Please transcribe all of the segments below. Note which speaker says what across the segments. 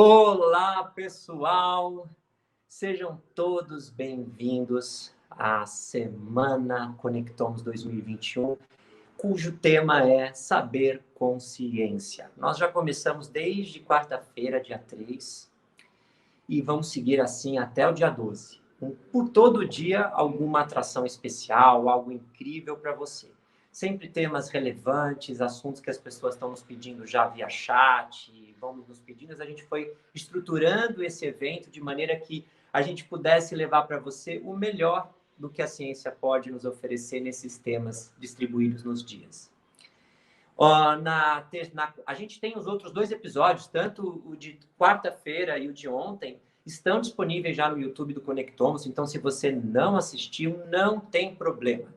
Speaker 1: Olá, pessoal! Sejam todos bem-vindos à Semana Conectamos 2021, cujo tema é Saber Consciência. Nós já começamos desde quarta-feira, dia 3, e vamos seguir assim até o dia 12. Por todo dia, alguma atração especial, algo incrível para você. Sempre temas relevantes, assuntos que as pessoas estão nos pedindo já via chat, vão nos pedindo. A gente foi estruturando esse evento de maneira que a gente pudesse levar para você o melhor do que a ciência pode nos oferecer nesses temas distribuídos nos dias. A gente tem os outros dois episódios, tanto o de quarta-feira e o de ontem, estão disponíveis já no YouTube do Conectomos, então se você não assistiu, não tem problema.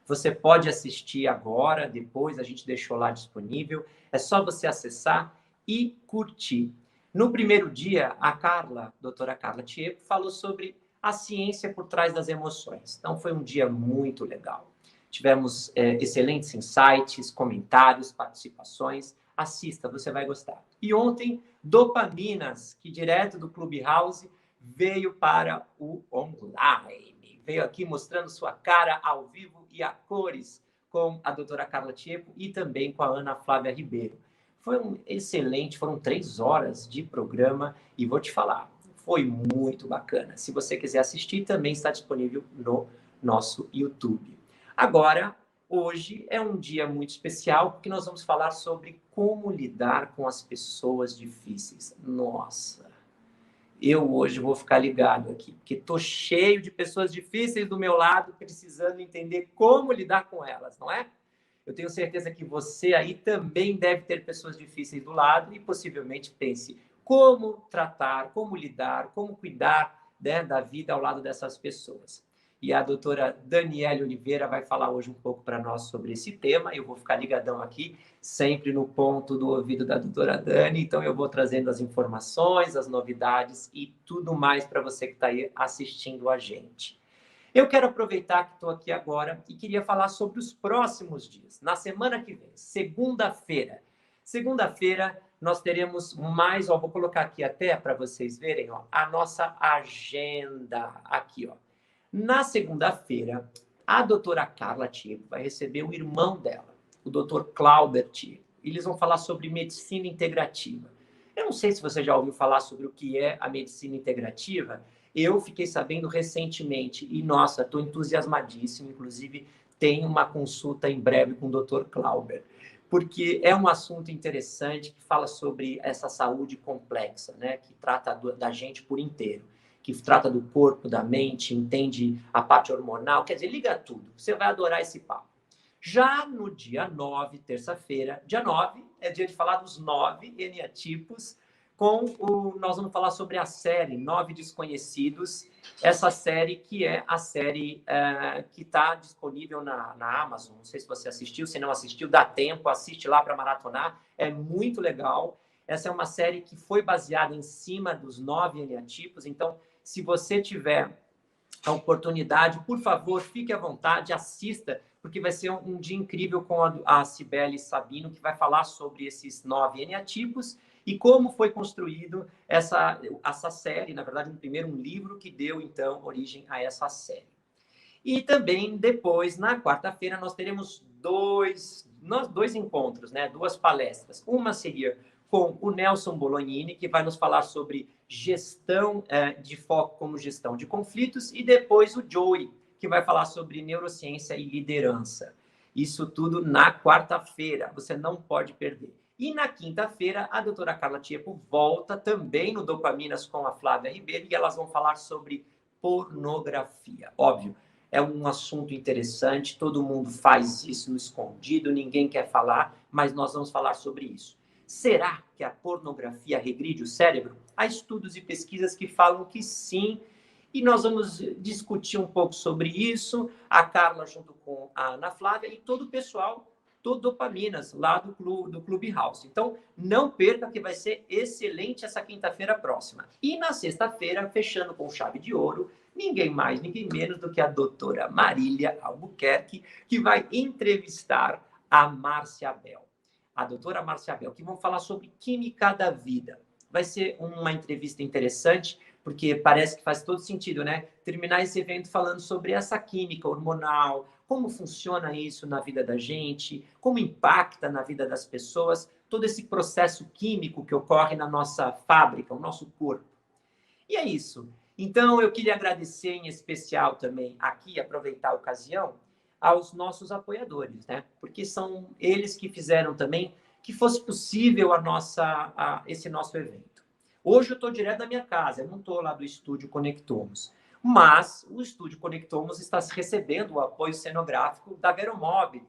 Speaker 1: Você pode assistir agora, depois a gente deixou lá disponível, é só você acessar e curtir. No primeiro dia, a doutora Carla Tiepo, falou sobre a ciência por trás das emoções. Então foi um dia muito legal. Tivemos excelentes insights, comentários, participações. Assista, você vai gostar. E ontem, Dopaminas, que direto do Clubhouse veio para o online. Veio aqui mostrando sua cara ao vivo e a cores com a doutora Carla Tiepo e também com a Ana Flávia Ribeiro. Foi foram 3 horas de programa e vou te falar, foi muito bacana. Se você quiser assistir, também está disponível no nosso YouTube. Agora, hoje é um dia muito especial porque nós vamos falar sobre como lidar com as pessoas difíceis. Nossa, eu hoje vou ficar ligado aqui, porque estou cheio de pessoas difíceis do meu lado, precisando entender como lidar com elas, não é? Eu tenho certeza que você aí também deve ter pessoas difíceis do lado e possivelmente pense como tratar, como lidar, como cuidar, né, da vida ao lado dessas pessoas. E a doutora Daniele Oliveira vai falar hoje um pouco para nós sobre esse tema. Eu vou ficar ligadão aqui, sempre no ponto do ouvido da doutora Dani. Então, eu vou trazendo as informações, as novidades e tudo mais para você que está aí assistindo a gente. Eu quero aproveitar que estou aqui agora e queria falar sobre os próximos dias. Na semana que vem, segunda-feira. Segunda-feira, nós teremos mais, vou colocar aqui até para vocês verem, a nossa agenda aqui, Na segunda-feira, a doutora Carla Tiepo vai receber o irmão dela, o doutor Clauber Tiepo. Eles vão falar sobre medicina integrativa. Eu não sei se você já ouviu falar sobre o que é a medicina integrativa. Eu fiquei sabendo recentemente e, nossa, estou entusiasmadíssimo. Inclusive, tem uma consulta em breve com o doutor Clauber, porque é um assunto interessante que fala sobre essa saúde complexa, né? Que trata da gente por inteiro, que trata do corpo, da mente, entende a parte hormonal, quer dizer, liga tudo. Você vai adorar esse papo. Já no dia 9, terça-feira, dia 9 é dia de falar dos 9 eneatipos, nós vamos falar sobre a série 9 Desconhecidos, essa série que é a série que está disponível na Amazon. Não sei se você assistiu, se não assistiu, dá tempo, assiste lá para maratonar, é muito legal. Essa é uma série que foi baseada em cima dos 9 eneatipos, então, se você tiver a oportunidade, por favor, fique à vontade, assista, porque vai ser um dia incrível com a Cibele Sabino, que vai falar sobre esses 9 eneatipos e como foi construído essa série, na verdade, um livro que deu, então, origem a essa série. E também, depois, na quarta-feira, nós teremos dois encontros, né? 2 palestras. Uma seria com o Nelson Bolognini, que vai nos falar sobre gestão de foco como gestão de conflitos, e depois o Joey, que vai falar sobre neurociência e liderança. Isso tudo na quarta-feira, você não pode perder. E na quinta-feira, a doutora Carla Tiepo volta também no Dopaminas com a Flávia Ribeiro, e elas vão falar sobre pornografia. Óbvio, é um assunto interessante, todo mundo faz isso no escondido, ninguém quer falar, mas nós vamos falar sobre isso. Será que a pornografia regride o cérebro? Há estudos e pesquisas que falam que sim, e nós vamos discutir um pouco sobre isso, a Carla junto com a Ana Flávia e todo o pessoal do Dopaminas, lá do Clubhouse. Então, não perca que vai ser excelente essa quinta-feira próxima. E na sexta-feira, fechando com chave de ouro, ninguém mais, ninguém menos do que a doutora Marília Albuquerque, que vai entrevistar a Márcia Bel. A doutora Márcia Bel, que vão falar sobre química da vida. vai ser uma entrevista interessante, porque parece que faz todo sentido, né? Terminar esse evento falando sobre essa química hormonal, como funciona isso na vida da gente, como impacta na vida das pessoas, todo esse processo químico que ocorre na nossa fábrica, o nosso corpo. E é isso. Então, eu queria agradecer em especial também aqui, aproveitar a ocasião, aos nossos apoiadores, né? Porque são eles que fizeram também que fosse possível esse nosso evento. Hoje eu estou direto da minha casa, eu não estou lá do Estúdio Conectomos, mas o Estúdio Conectomos está recebendo o apoio cenográfico da Veromobile.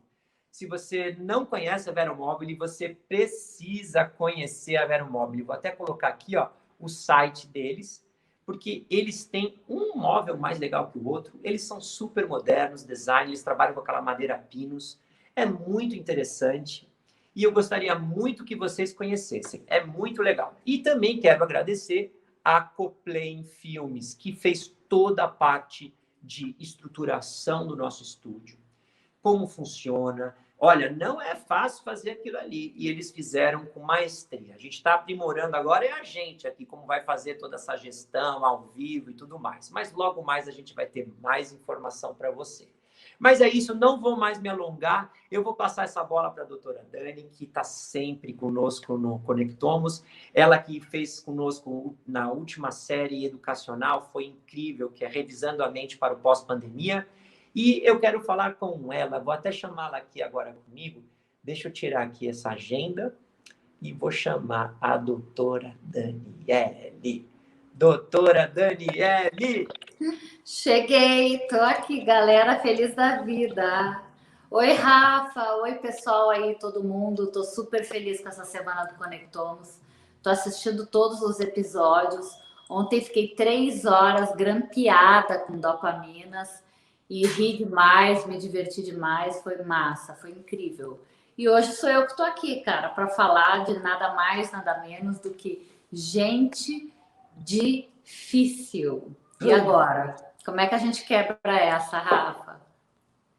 Speaker 1: Se você não conhece a Veromobile, você precisa conhecer a Veromobile. Vou até colocar aqui, ó, o site deles, porque eles têm um móvel mais legal que o outro, eles são super modernos, design, eles trabalham com aquela madeira Pinus, é muito interessante e eu gostaria muito que vocês conhecessem, é muito legal. E também quero agradecer a Coplane Filmes, que fez toda a parte de estruturação do nosso estúdio, como funciona. Olha, não é fácil fazer aquilo ali. E eles fizeram com maestria. A gente está aprimorando agora, é a gente aqui, como vai fazer toda essa gestão ao vivo e tudo mais. Mas logo mais a gente vai ter mais informação para você. Mas é isso, não vou mais me alongar. Eu vou passar essa bola para a doutora Dani, que está sempre conosco no Conectomos. Ela que fez conosco na última série educacional, foi incrível, que é Revisando a Mente para o Pós-Pandemia. E eu quero falar com ela, vou até chamá-la aqui agora comigo. Deixa eu tirar aqui essa agenda e vou chamar a doutora Daniele. Doutora Daniele!
Speaker 2: Cheguei, tô aqui, galera, feliz da vida. Oi, Rafa, oi, pessoal aí, todo mundo. Tô super feliz com essa semana do Conectomos. Tô assistindo todos os episódios. Ontem fiquei 3 horas grampeada com dopaminas e ri demais, me diverti demais, foi massa, foi incrível. E hoje sou eu que tô aqui, cara, para falar de nada mais, nada menos do que gente difícil. E agora? Como é que a gente quebra essa, Rafa?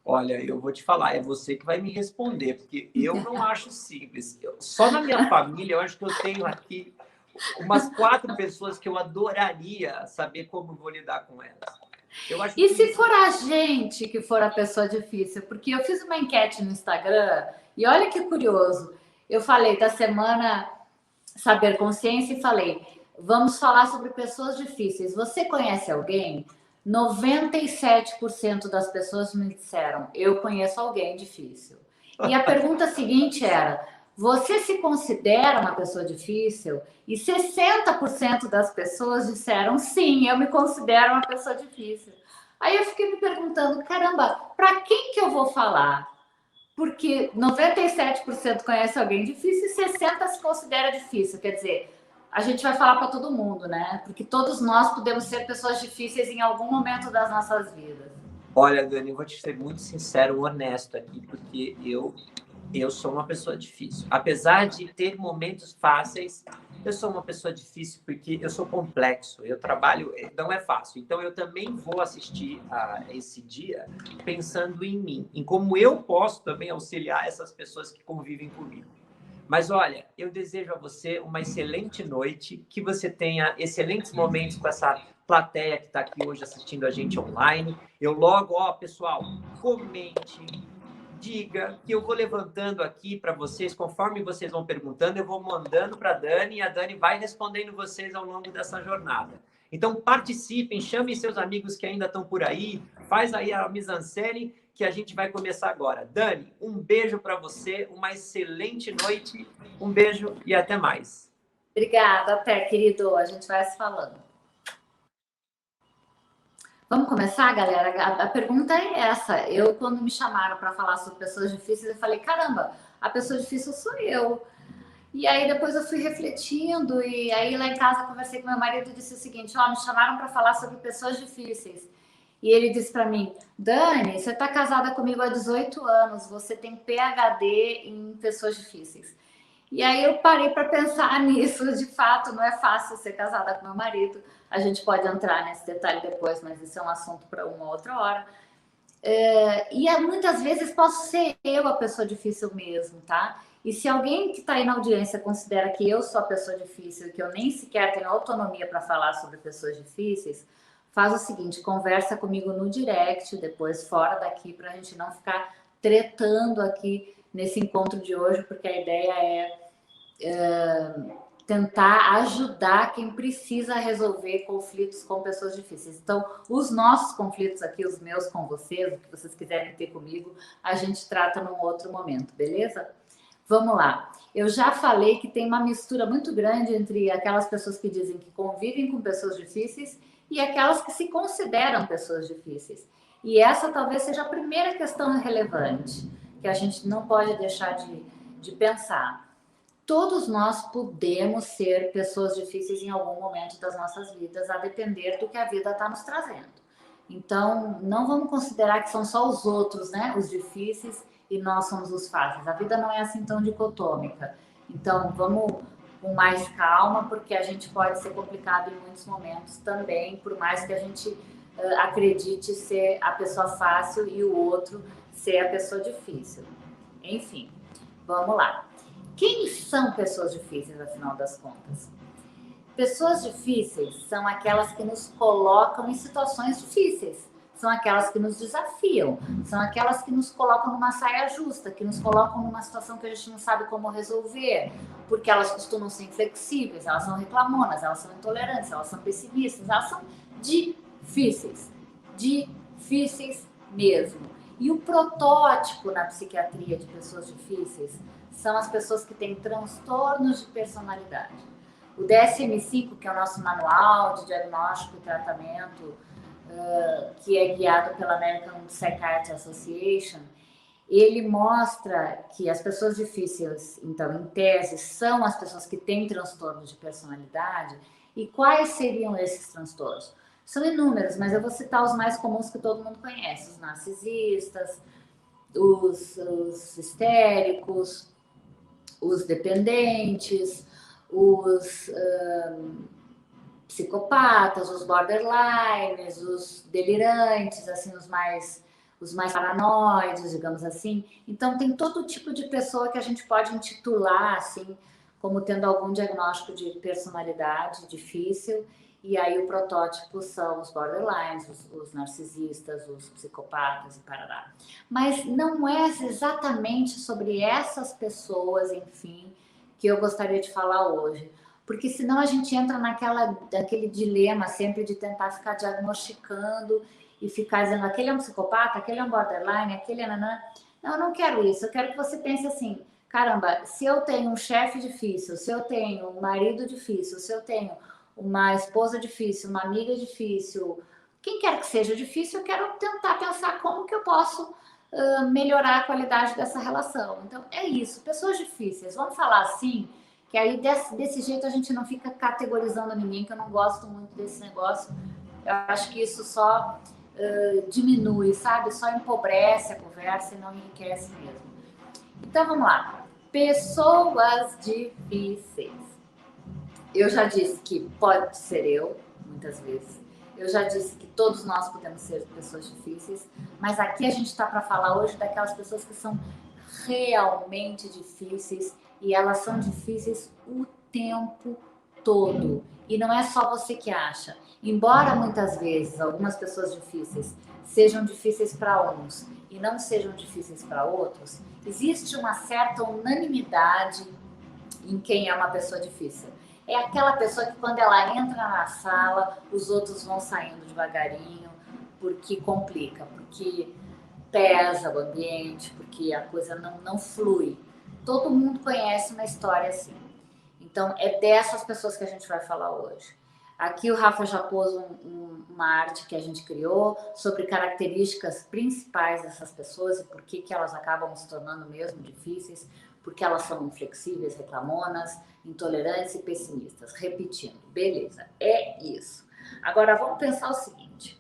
Speaker 1: Olha, eu vou te falar, é você que vai me responder, porque eu não acho simples. Só na minha família, eu acho que eu tenho aqui umas 4 pessoas que eu adoraria saber como vou lidar com elas.
Speaker 2: E se for a gente que for a pessoa difícil? Porque eu fiz uma enquete no Instagram e olha que curioso. Eu falei da semana Saber Consciência e falei, vamos falar sobre pessoas difíceis. Você conhece alguém? 97% das pessoas me disseram, eu conheço alguém difícil. E a pergunta seguinte era, você se considera uma pessoa difícil? E 60% das pessoas disseram, sim, eu me considero uma pessoa difícil. Aí eu fiquei me perguntando, caramba, para quem que eu vou falar? Porque 97% conhece alguém difícil e 60% se considera difícil. Quer dizer, a gente vai falar para todo mundo, né? Porque todos nós podemos ser pessoas difíceis em algum momento das nossas vidas.
Speaker 1: Olha, Dani, eu vou te ser muito sincero, honesto aqui, porque eu sou uma pessoa difícil. Apesar de ter momentos fáceis, eu sou uma pessoa difícil porque eu sou complexo. Eu trabalho, não é fácil. Então, eu também vou assistir a esse dia pensando em mim, em como eu posso também auxiliar essas pessoas que convivem comigo. Mas olha, eu desejo a você uma excelente noite, que você tenha excelentes momentos com essa plateia que está aqui hoje assistindo a gente online. Eu logo, ó, pessoal, comente, diga, que eu vou levantando aqui para vocês, conforme vocês vão perguntando, eu vou mandando para a Dani e a Dani vai respondendo vocês ao longo dessa jornada. Então, participem, chamem seus amigos que ainda estão por aí, faz aí a mise-en-scène que a gente vai começar agora. Dani, um beijo para você, uma excelente noite, um beijo e até mais.
Speaker 2: Obrigada, até, querido. A gente vai se falando. Vamos começar, galera? A pergunta é essa. Eu, quando me chamaram para falar sobre pessoas difíceis, eu falei, caramba, a pessoa difícil sou eu. E aí depois eu fui refletindo e aí lá em casa conversei com meu marido e disse o seguinte, ó, me chamaram para falar sobre pessoas difíceis. E ele disse para mim, Dani, você está casada comigo há 18 anos, você tem PhD em pessoas difíceis. E aí eu parei para pensar nisso, de fato, não é fácil ser casada com meu marido. A gente pode entrar nesse detalhe depois, mas isso é um assunto para uma outra hora. E muitas vezes posso ser eu a pessoa difícil mesmo, tá? E se alguém que está aí na audiência considera que eu sou a pessoa difícil e que eu nem sequer tenho autonomia para falar sobre pessoas difíceis, faz o seguinte, conversa comigo no direct, depois fora daqui, para a gente não ficar tretando aqui nesse encontro de hoje, porque a ideia é tentar ajudar quem precisa resolver conflitos com pessoas difíceis. Então, os nossos conflitos aqui, os meus com vocês, o que vocês quiserem ter comigo, a gente trata num outro momento, beleza? Vamos lá. Eu já falei que tem uma mistura muito grande entre aquelas pessoas que dizem que convivem com pessoas difíceis e aquelas que se consideram pessoas difíceis. E essa talvez seja a primeira questão relevante, que a gente não pode deixar de pensar. Todos nós podemos ser pessoas difíceis em algum momento das nossas vidas, a depender do que a vida está nos trazendo. Então, não vamos considerar que são só os outros, né, os difíceis, e nós somos os fáceis. A vida não é assim tão dicotômica. Então, vamos com mais calma, porque a gente pode ser complicado em muitos momentos também, por mais que a gente acredite ser a pessoa fácil e o outro ser a pessoa difícil. Enfim, vamos lá. Quem são pessoas difíceis, afinal das contas? Pessoas difíceis são aquelas que nos colocam em situações difíceis, são aquelas que nos desafiam, são aquelas que nos colocam numa saia justa, que nos colocam numa situação que a gente não sabe como resolver, porque elas costumam ser inflexíveis, elas são reclamonas, elas são intolerantes, elas são pessimistas, elas são difíceis mesmo. E o protótipo na psiquiatria de pessoas difíceis são as pessoas que têm transtornos de personalidade. O DSM-5, que é o nosso manual de diagnóstico e tratamento, que é guiado pela American Psychiatry Association, ele mostra que as pessoas difíceis, então, em tese, são as pessoas que têm transtornos de personalidade. E quais seriam esses transtornos? São inúmeros, mas eu vou citar os mais comuns que todo mundo conhece: os narcisistas, os histéricos, os dependentes, os psicopatas, os borderlines, os delirantes, assim, os mais paranoides, digamos assim. Então, tem todo tipo de pessoa que a gente pode intitular, assim, como tendo algum diagnóstico de personalidade difícil. E aí o protótipo são os borderlines, os narcisistas, os psicopatas e parará. Mas não é exatamente sobre essas pessoas, enfim, que eu gostaria de falar hoje. Porque senão a gente entra naquele dilema sempre de tentar ficar diagnosticando e ficar dizendo aquele é um psicopata, aquele é um borderline, aquele é nanã. Não, eu não quero isso. Eu quero que você pense assim, caramba, se eu tenho um chefe difícil, se eu tenho um marido difícil, se eu tenho uma esposa difícil, uma amiga difícil, quem quer que seja difícil, eu quero tentar pensar como que eu posso melhorar a qualidade dessa relação. Então, é isso. Pessoas difíceis, vamos falar assim, que aí desse jeito a gente não fica categorizando ninguém, que eu não gosto muito desse negócio. Eu acho que isso só diminui, sabe? Só empobrece a conversa e não enriquece mesmo. Então, vamos lá. Pessoas difíceis. Eu já disse que pode ser eu, muitas vezes. Eu já disse que todos nós podemos ser pessoas difíceis, mas aqui a gente está para falar hoje daquelas pessoas que são realmente difíceis, e elas são difíceis o tempo todo. E não é só você que acha. Embora muitas vezes algumas pessoas difíceis sejam difíceis para uns e não sejam difíceis para outros, existe uma certa unanimidade em quem é uma pessoa difícil. É aquela pessoa que quando ela entra na sala, os outros vão saindo devagarinho, porque complica, porque pesa o ambiente, porque a coisa não flui. Todo mundo conhece uma história assim. Então, é dessas pessoas que a gente vai falar hoje. Aqui o Rafa já pôs uma arte que a gente criou sobre características principais dessas pessoas e por que elas acabam se tornando mesmo difíceis, porque elas são inflexíveis, reclamonas, intolerantes e pessimistas. Repetindo, beleza, é isso. Agora vamos pensar o seguinte: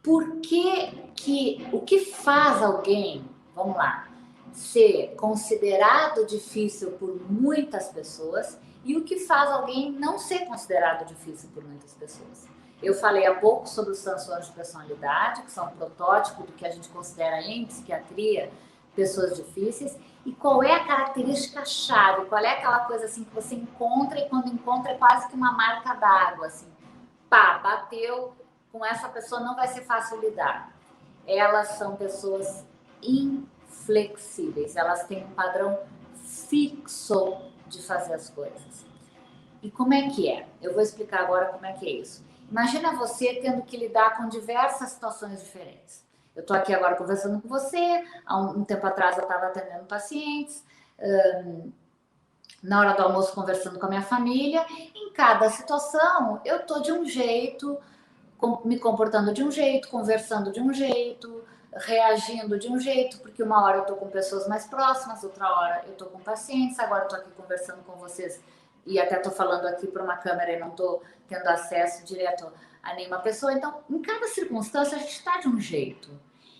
Speaker 2: o que faz alguém, vamos lá, ser considerado difícil por muitas pessoas e o que faz alguém não ser considerado difícil por muitas pessoas? Eu falei há pouco sobre os transtornos de personalidade, que são um protótipo do que a gente considera em psiquiatria pessoas difíceis, E qual é a característica chave? Qual é aquela coisa assim que você encontra e quando encontra é quase que uma marca d'água, assim, pá, bateu, com essa pessoa não vai ser fácil lidar. Elas são pessoas inflexíveis, elas têm um padrão fixo de fazer as coisas. E como é que é? Eu vou explicar agora como é que é isso. Imagina você tendo que lidar com diversas situações diferentes. Eu estou aqui agora conversando com você, há um tempo atrás eu estava atendendo pacientes, na hora do almoço conversando com a minha família. Em cada situação eu estou de um jeito, me comportando de um jeito, conversando de um jeito, reagindo de um jeito, porque uma hora eu estou com pessoas mais próximas, outra hora eu estou com pacientes, agora eu estou aqui conversando com vocês e até estou falando aqui para uma câmera e não estou tendo acesso direto a nenhuma pessoa. Então, em cada circunstância, a gente está de um jeito.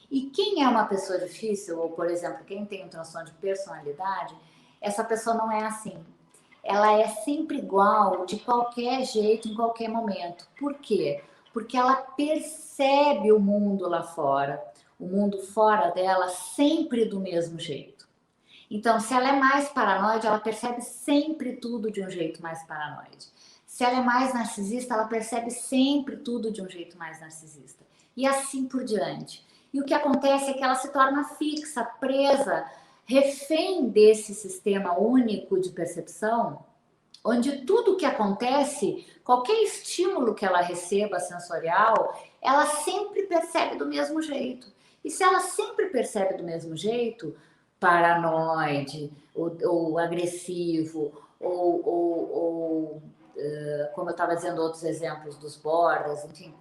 Speaker 2: E quem é uma pessoa difícil, ou, por exemplo, quem tem um transtorno de personalidade, essa pessoa não é assim. Ela é sempre igual, de qualquer jeito, em qualquer momento. Por quê? Porque ela percebe o mundo lá fora, o mundo fora dela, sempre do mesmo jeito. Então, se ela é mais paranoide, ela percebe sempre tudo de um jeito mais paranoide. Se ela é mais narcisista, ela percebe sempre tudo de um jeito mais narcisista. E assim por diante. E o que acontece é que ela se torna fixa, presa, refém desse sistema único de percepção, onde tudo que acontece, qualquer estímulo que ela receba sensorial, ela sempre percebe do mesmo jeito. E se ela sempre percebe do mesmo jeito, paranoide, ou agressivo, ou como eu estava dizendo, outros exemplos dos bordas, enfim,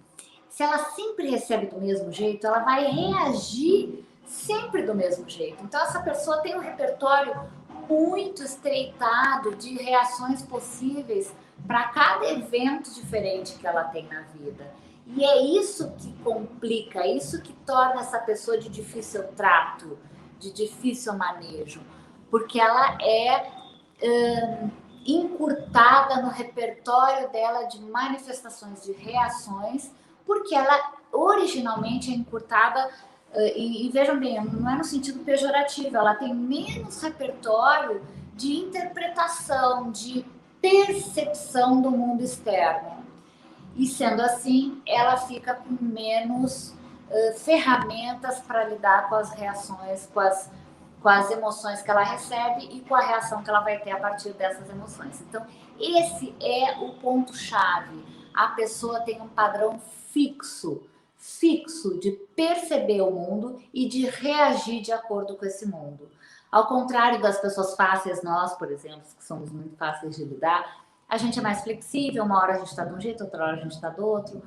Speaker 2: se ela sempre recebe do mesmo jeito, ela vai reagir sempre do mesmo jeito. Então, essa pessoa tem um repertório muito estreitado de reações possíveis para cada evento diferente que ela tem na vida. E é isso que complica, é isso que torna essa pessoa de difícil trato, de difícil manejo, porque ela é encurtada no repertório dela de manifestações de reações, porque ela originalmente é encurtada, e vejam bem, não é no sentido pejorativo, ela tem menos repertório de interpretação, de percepção do mundo externo. E sendo assim, ela fica com menos ferramentas para lidar com as reações, com as emoções que ela recebe e com a reação que ela vai ter a partir dessas emoções. Então, esse é o ponto-chave. A pessoa tem um padrão fixo de perceber o mundo e de reagir de acordo com esse mundo. Ao contrário das pessoas fáceis, nós, por exemplo, que somos muito fáceis de lidar, a gente é mais flexível, uma hora a gente está de um jeito, outra hora a gente está do outro.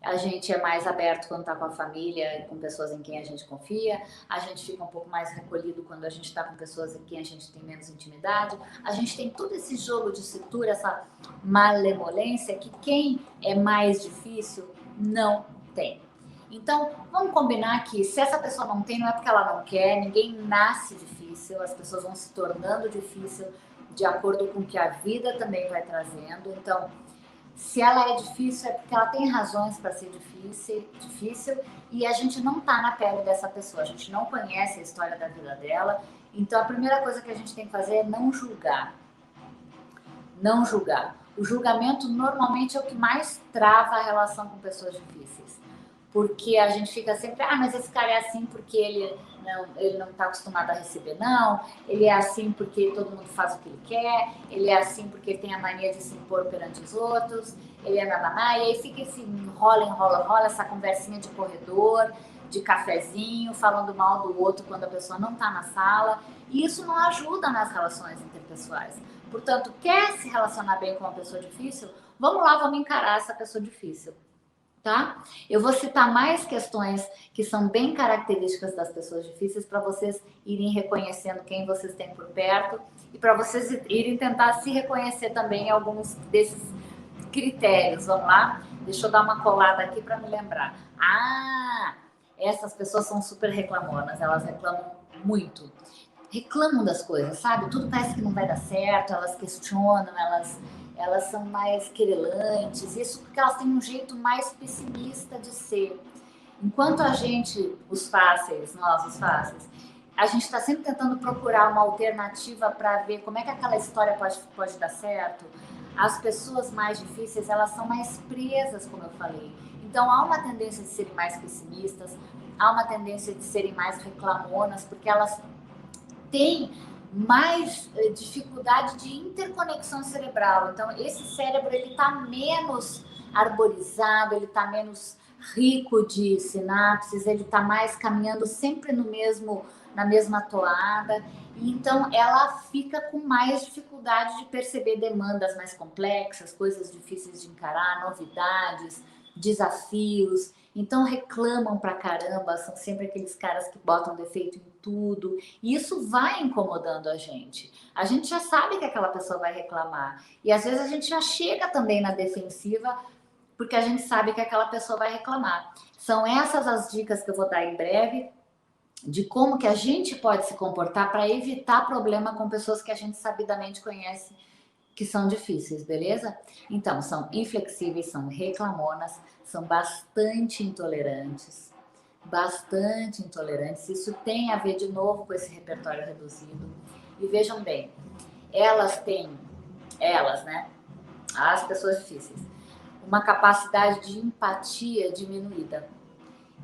Speaker 2: A gente é mais aberto quando está com a família, com pessoas em quem a gente confia. A gente fica um pouco mais recolhido quando a gente está com pessoas em quem a gente tem menos intimidade. A gente tem todo esse jogo de cintura, essa malemolência que quem é mais difícil não tem. Então, vamos combinar que se essa pessoa não tem, não é porque ela não quer, ninguém nasce difícil, as pessoas vão se tornando difícil de acordo com o que a vida também vai trazendo. Então, se ela é difícil, é porque ela tem razões para ser difícil e a gente não está na pele dessa pessoa, a gente não conhece a história da vida dela. Então, a primeira coisa que a gente tem que fazer é não julgar. Não julgar. O julgamento normalmente é o que mais trava a relação com pessoas difíceis. Porque a gente fica sempre, mas esse cara é assim porque ele não está acostumado a receber, não. Ele é assim porque todo mundo faz o que ele quer. Ele é assim porque ele tem a mania de se impor perante os outros. Ele é nananá. E aí fica esse enrola, essa conversinha de corredor, de cafezinho, falando mal do outro quando a pessoa não está na sala. E isso não ajuda nas relações interpessoais. Portanto, quer se relacionar bem com uma pessoa difícil? Vamos lá, vamos encarar essa pessoa difícil. Tá? Eu vou citar mais questões que são bem características das pessoas difíceis para vocês irem reconhecendo quem vocês têm por perto e para vocês irem tentar se reconhecer também em alguns desses critérios. Vamos lá? Deixa eu dar uma colada aqui para me lembrar. Essas pessoas são super reclamonas, elas reclamam muito. Reclamam das coisas, sabe? Tudo parece que não vai dar certo, elas questionam, elas são mais querelantes, isso porque elas têm um jeito mais pessimista de ser. Enquanto a gente, nós os fáceis, a gente está sempre tentando procurar uma alternativa para ver como é que aquela história pode dar certo. As pessoas mais difíceis, elas são mais presas, como eu falei. Então, há uma tendência de serem mais pessimistas, há uma tendência de serem mais reclamonas, porque elas têm mais dificuldade de interconexão cerebral. Então, esse cérebro, ele está menos arborizado, ele está menos rico de sinapses, ele está mais caminhando sempre na mesma toada. E então, ela fica com mais dificuldade de perceber demandas mais complexas, coisas difíceis de encarar, novidades, desafios. Então, reclamam pra caramba, são sempre aqueles caras que botam defeito em tudo. E isso vai incomodando a gente. A gente já sabe que aquela pessoa vai reclamar. E às vezes a gente já chega também na defensiva, porque a gente sabe que aquela pessoa vai reclamar. São essas as dicas que eu vou dar em breve, de como que a gente pode se comportar para evitar problema com pessoas que a gente sabidamente conhece que são difíceis, beleza? Então, são inflexíveis, são reclamonas, são bastante intolerantes. Isso tem a ver, de novo, com esse repertório reduzido. E vejam bem, elas, né? As pessoas difíceis, uma capacidade de empatia diminuída.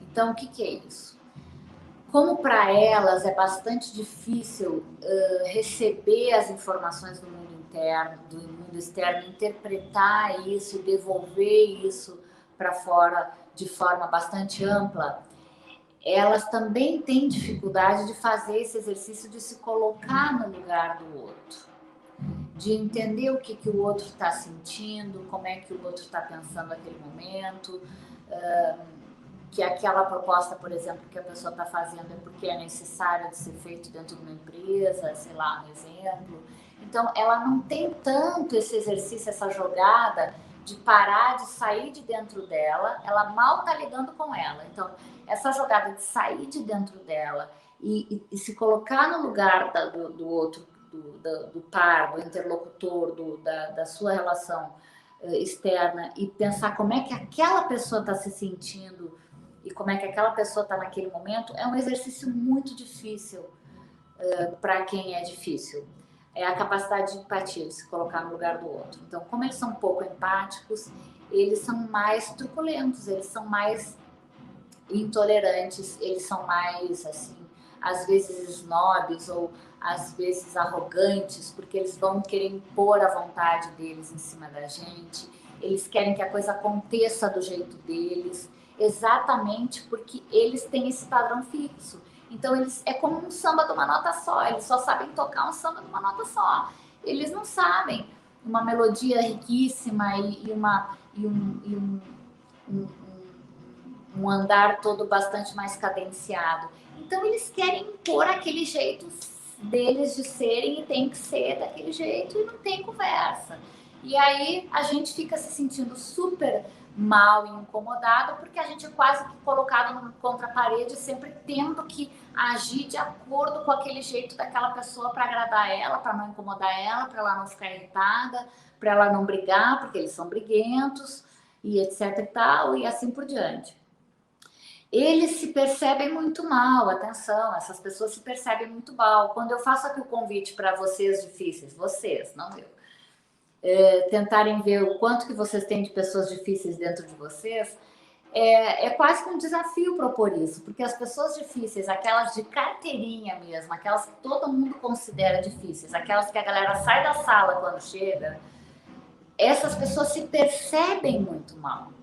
Speaker 2: Então, o que é isso? Como para elas é bastante difícil receber as informações do mundo interno, do mundo externo, interpretar isso, devolver isso para fora de forma bastante ampla, elas também têm dificuldade de fazer esse exercício de se colocar no lugar do outro, de entender o que o outro está sentindo, como é que o outro está pensando naquele momento, que aquela proposta, por exemplo, que a pessoa está fazendo é porque é necessário de ser feito dentro de uma empresa, sei lá, um exemplo. Então, ela não tem tanto esse exercício, essa jogada de parar, de sair de dentro dela, ela mal está lidando com ela. Então, essa jogada de sair de dentro dela e se colocar no lugar do outro, do par, do interlocutor, da sua relação externa e pensar como é que aquela pessoa está se sentindo e como é que aquela pessoa está naquele momento, é um exercício muito difícil para quem é difícil. É a capacidade de empatia, de se colocar no lugar do outro. Então, como eles são pouco empáticos, eles são mais truculentos, eles são mais intolerantes, eles são mais, assim, às vezes snobs ou às vezes arrogantes, porque eles vão querer impor a vontade deles em cima da gente, eles querem que a coisa aconteça do jeito deles, exatamente porque eles têm esse padrão fixo. Então, é como um samba de uma nota só, eles só sabem tocar um samba de uma nota só. Eles não sabem uma melodia riquíssima e um andar todo bastante mais cadenciado. Então, eles querem impor aquele jeito deles de serem e tem que ser daquele jeito e não tem conversa. E aí, a gente fica se sentindo super mal e incomodado, porque a gente é quase que colocado contra a parede, sempre tendo que agir de acordo com aquele jeito daquela pessoa para agradar ela, para não incomodar ela, para ela não ficar irritada, para ela não brigar, porque eles são briguentos, e etc e tal, e assim por diante. Eles se percebem muito mal, atenção, essas pessoas se percebem muito mal. Quando eu faço aqui o convite para vocês difíceis, vocês, não eu, tentarem ver o quanto que vocês têm de pessoas difíceis dentro de vocês, é quase que um desafio propor isso, porque as pessoas difíceis, aquelas de carteirinha mesmo, aquelas que todo mundo considera difíceis, aquelas que a galera sai da sala quando chega, essas pessoas se percebem muito mal.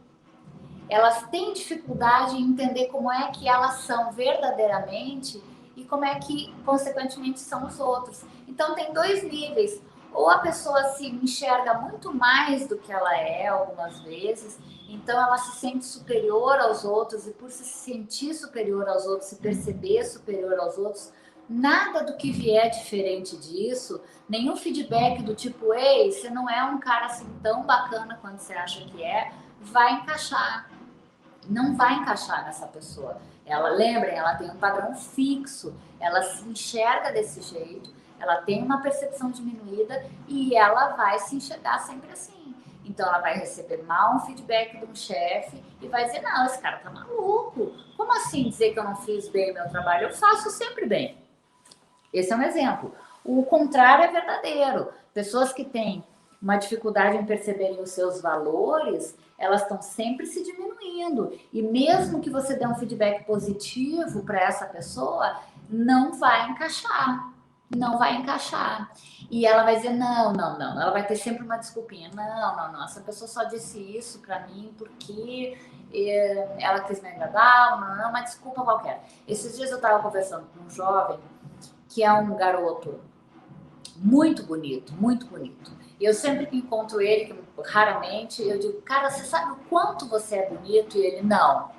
Speaker 2: Elas têm dificuldade em entender como é que elas são verdadeiramente e como é que, consequentemente, são os outros. Então, tem dois níveis. Ou a pessoa se enxerga muito mais do que ela é algumas vezes, então ela se sente superior aos outros, e por se sentir superior aos outros, se perceber superior aos outros, nada do que vier diferente disso, nenhum feedback do tipo, ei, você não é um cara assim tão bacana quanto você acha que é, vai encaixar. Não vai encaixar nessa pessoa. Lembrem, ela tem um padrão fixo, ela se enxerga desse jeito, ela tem uma percepção diminuída e ela vai se enxergar sempre assim. Então, ela vai receber mal um feedback de um chefe e vai dizer, não, esse cara tá maluco. Como assim dizer que eu não fiz bem o meu trabalho? Eu faço sempre bem. Esse é um exemplo. O contrário é verdadeiro. Pessoas que têm uma dificuldade em perceberem os seus valores, elas estão sempre se diminuindo. E mesmo que você dê um feedback positivo para essa pessoa, não vai encaixar. Não vai encaixar. E ela vai dizer, não, não, não. Ela vai ter sempre uma desculpinha. Não, não, não. Essa pessoa só disse isso para mim porque ela quis me agradar, não, uma desculpa qualquer. Esses dias eu estava conversando com um jovem que é um garoto muito bonito, muito bonito. E eu sempre que encontro ele, que raramente, eu digo, cara, você sabe o quanto você é bonito? E ele, não.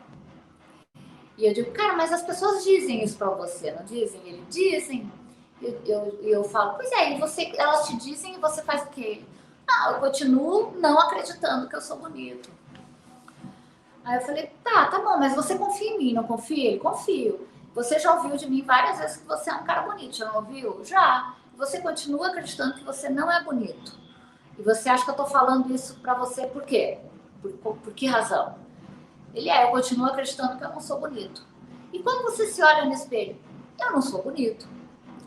Speaker 2: E eu digo, cara, mas as pessoas dizem isso pra você, não dizem? Ele, dizem. Eu falo, pois é, e você, elas te dizem e você faz o quê? Ah, eu continuo não acreditando que eu sou bonito. Aí eu falei, tá bom, mas você confia em mim, não confia? Ele, confio. Você já ouviu de mim várias vezes que você é um cara bonito, já não ouviu? Já. Você continua acreditando que você não é bonito. E você acha que eu tô falando isso pra você por quê? Por que razão? Ele eu continuo acreditando que eu não sou bonito. E quando você se olha no espelho, eu não sou bonito.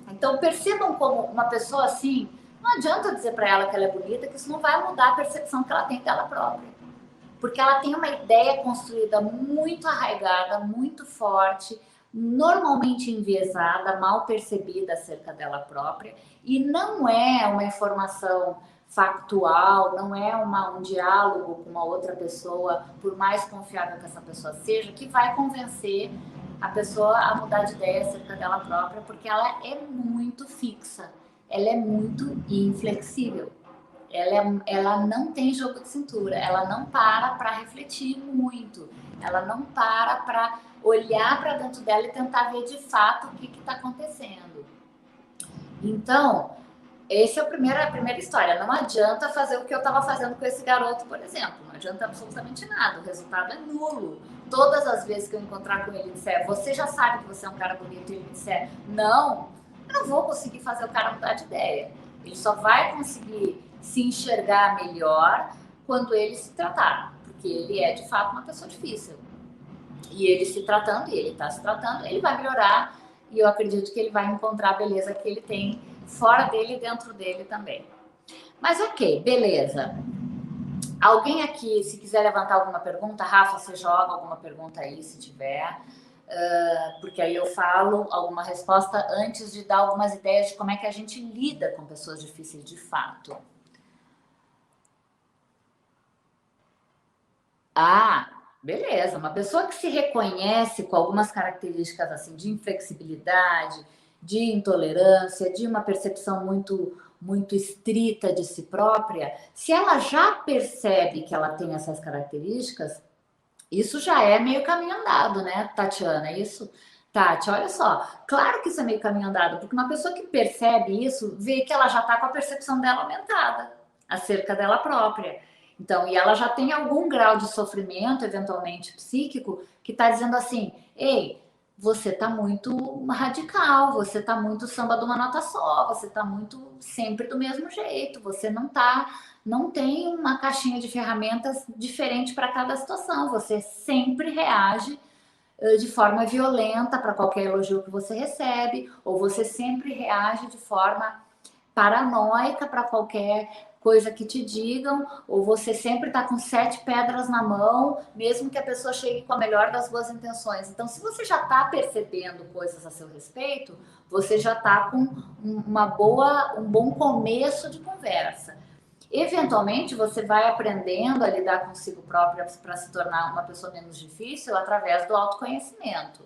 Speaker 2: Então percebam como uma pessoa assim, não adianta dizer pra ela que ela é bonita, que isso não vai mudar a percepção que ela tem dela própria. Porque ela tem uma ideia construída muito arraigada, muito forte, normalmente enviesada, mal percebida acerca dela própria, e não é uma informação factual, não é um diálogo com uma outra pessoa, por mais confiável que essa pessoa seja, que vai convencer a pessoa a mudar de ideia acerca dela própria, porque ela é muito fixa, ela é muito inflexível. Ela não tem jogo de cintura, ela não para refletir muito, ela não para olhar para dentro dela e tentar ver de fato o que está acontecendo. Então, essa é a primeira história. Não adianta fazer o que eu estava fazendo com esse garoto, por exemplo. Não adianta absolutamente nada. O resultado é nulo. Todas as vezes que eu encontrar com ele e disser, você já sabe que você é um cara bonito, e ele disser, não, eu não vou conseguir fazer o cara mudar de ideia. Ele só vai conseguir se enxergar melhor quando ele se tratar, porque ele é de fato uma pessoa difícil. E ele se tratando, e ele está se tratando, ele vai melhorar, e eu acredito que ele vai encontrar a beleza que ele tem fora dele e dentro dele também. Mas ok, beleza. Alguém aqui, se quiser levantar alguma pergunta, Rafa, você joga alguma pergunta aí, se tiver, porque aí eu falo alguma resposta antes de dar algumas ideias de como é que a gente lida com pessoas difíceis de fato. Ah, beleza. Uma pessoa que se reconhece com algumas características assim de inflexibilidade, de intolerância, de uma percepção muito estrita de si própria, se ela já percebe que ela tem essas características, isso já é meio caminho andado, né, Tatiana? Isso, Tati, olha só. Claro que isso é meio caminho andado, porque uma pessoa que percebe isso, vê que ela já está com a percepção dela aumentada acerca dela própria. Então, e ela já tem algum grau de sofrimento, eventualmente psíquico, que está dizendo assim: ei, você está muito radical, você está muito samba de uma nota só, você está muito sempre do mesmo jeito, você não tem uma caixinha de ferramentas diferente para cada situação, você sempre reage de forma violenta para qualquer elogio que você recebe, ou você sempre reage de forma paranoica para qualquer coisa que te digam, ou você sempre está com 7 pedras na mão, mesmo que a pessoa chegue com a melhor das boas intenções. Então, se você já está percebendo coisas a seu respeito, você já está com um bom começo de conversa. Eventualmente, você vai aprendendo a lidar consigo própria para se tornar uma pessoa menos difícil através do autoconhecimento.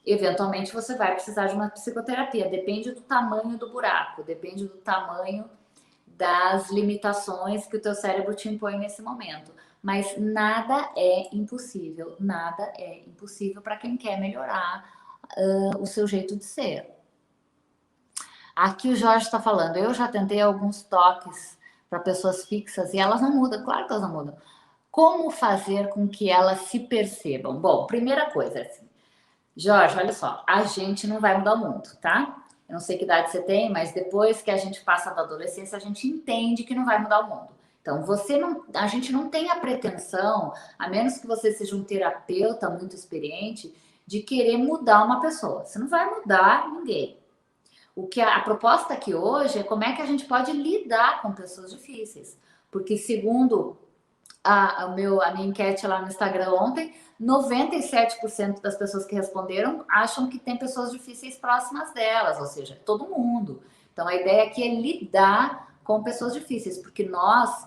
Speaker 2: Eventualmente, você vai precisar de uma psicoterapia. Depende do tamanho do buraco, depende do tamanho das limitações que o teu cérebro te impõe nesse momento. Mas nada é impossível para quem quer melhorar o seu jeito de ser. Aqui o Jorge está falando, eu já tentei alguns toques para pessoas fixas e elas não mudam, claro que elas não mudam. Como fazer com que elas se percebam? Bom, primeira coisa, assim, Jorge, olha só, a gente não vai mudar o mundo, tá? Eu não sei que idade você tem, mas depois que a gente passa da adolescência, a gente entende que não vai mudar o mundo. Então, a gente não tem a pretensão, a menos que você seja um terapeuta muito experiente, de querer mudar uma pessoa. Você não vai mudar ninguém. A proposta aqui hoje é como é que a gente pode lidar com pessoas difíceis. Porque segundo a minha enquete lá no Instagram ontem, 97% das pessoas que responderam acham que tem pessoas difíceis próximas delas, ou seja, todo mundo. Então, a ideia aqui é lidar com pessoas difíceis, porque nós,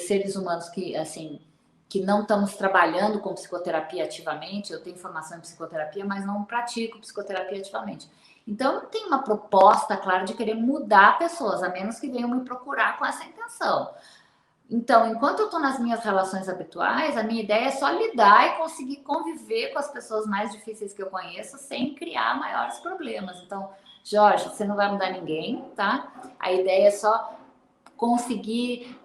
Speaker 2: seres humanos que, assim, que não estamos trabalhando com psicoterapia ativamente, eu tenho formação em psicoterapia, mas não pratico psicoterapia ativamente. Então, eu não tenho uma proposta clara de querer mudar pessoas, a menos que venham me procurar com essa intenção. Então, enquanto eu estou nas minhas relações habituais, a minha ideia é só lidar e conseguir conviver com as pessoas mais difíceis que eu conheço sem criar maiores problemas. Então, Jorge, você não vai mudar ninguém, tá? A ideia é só conseguir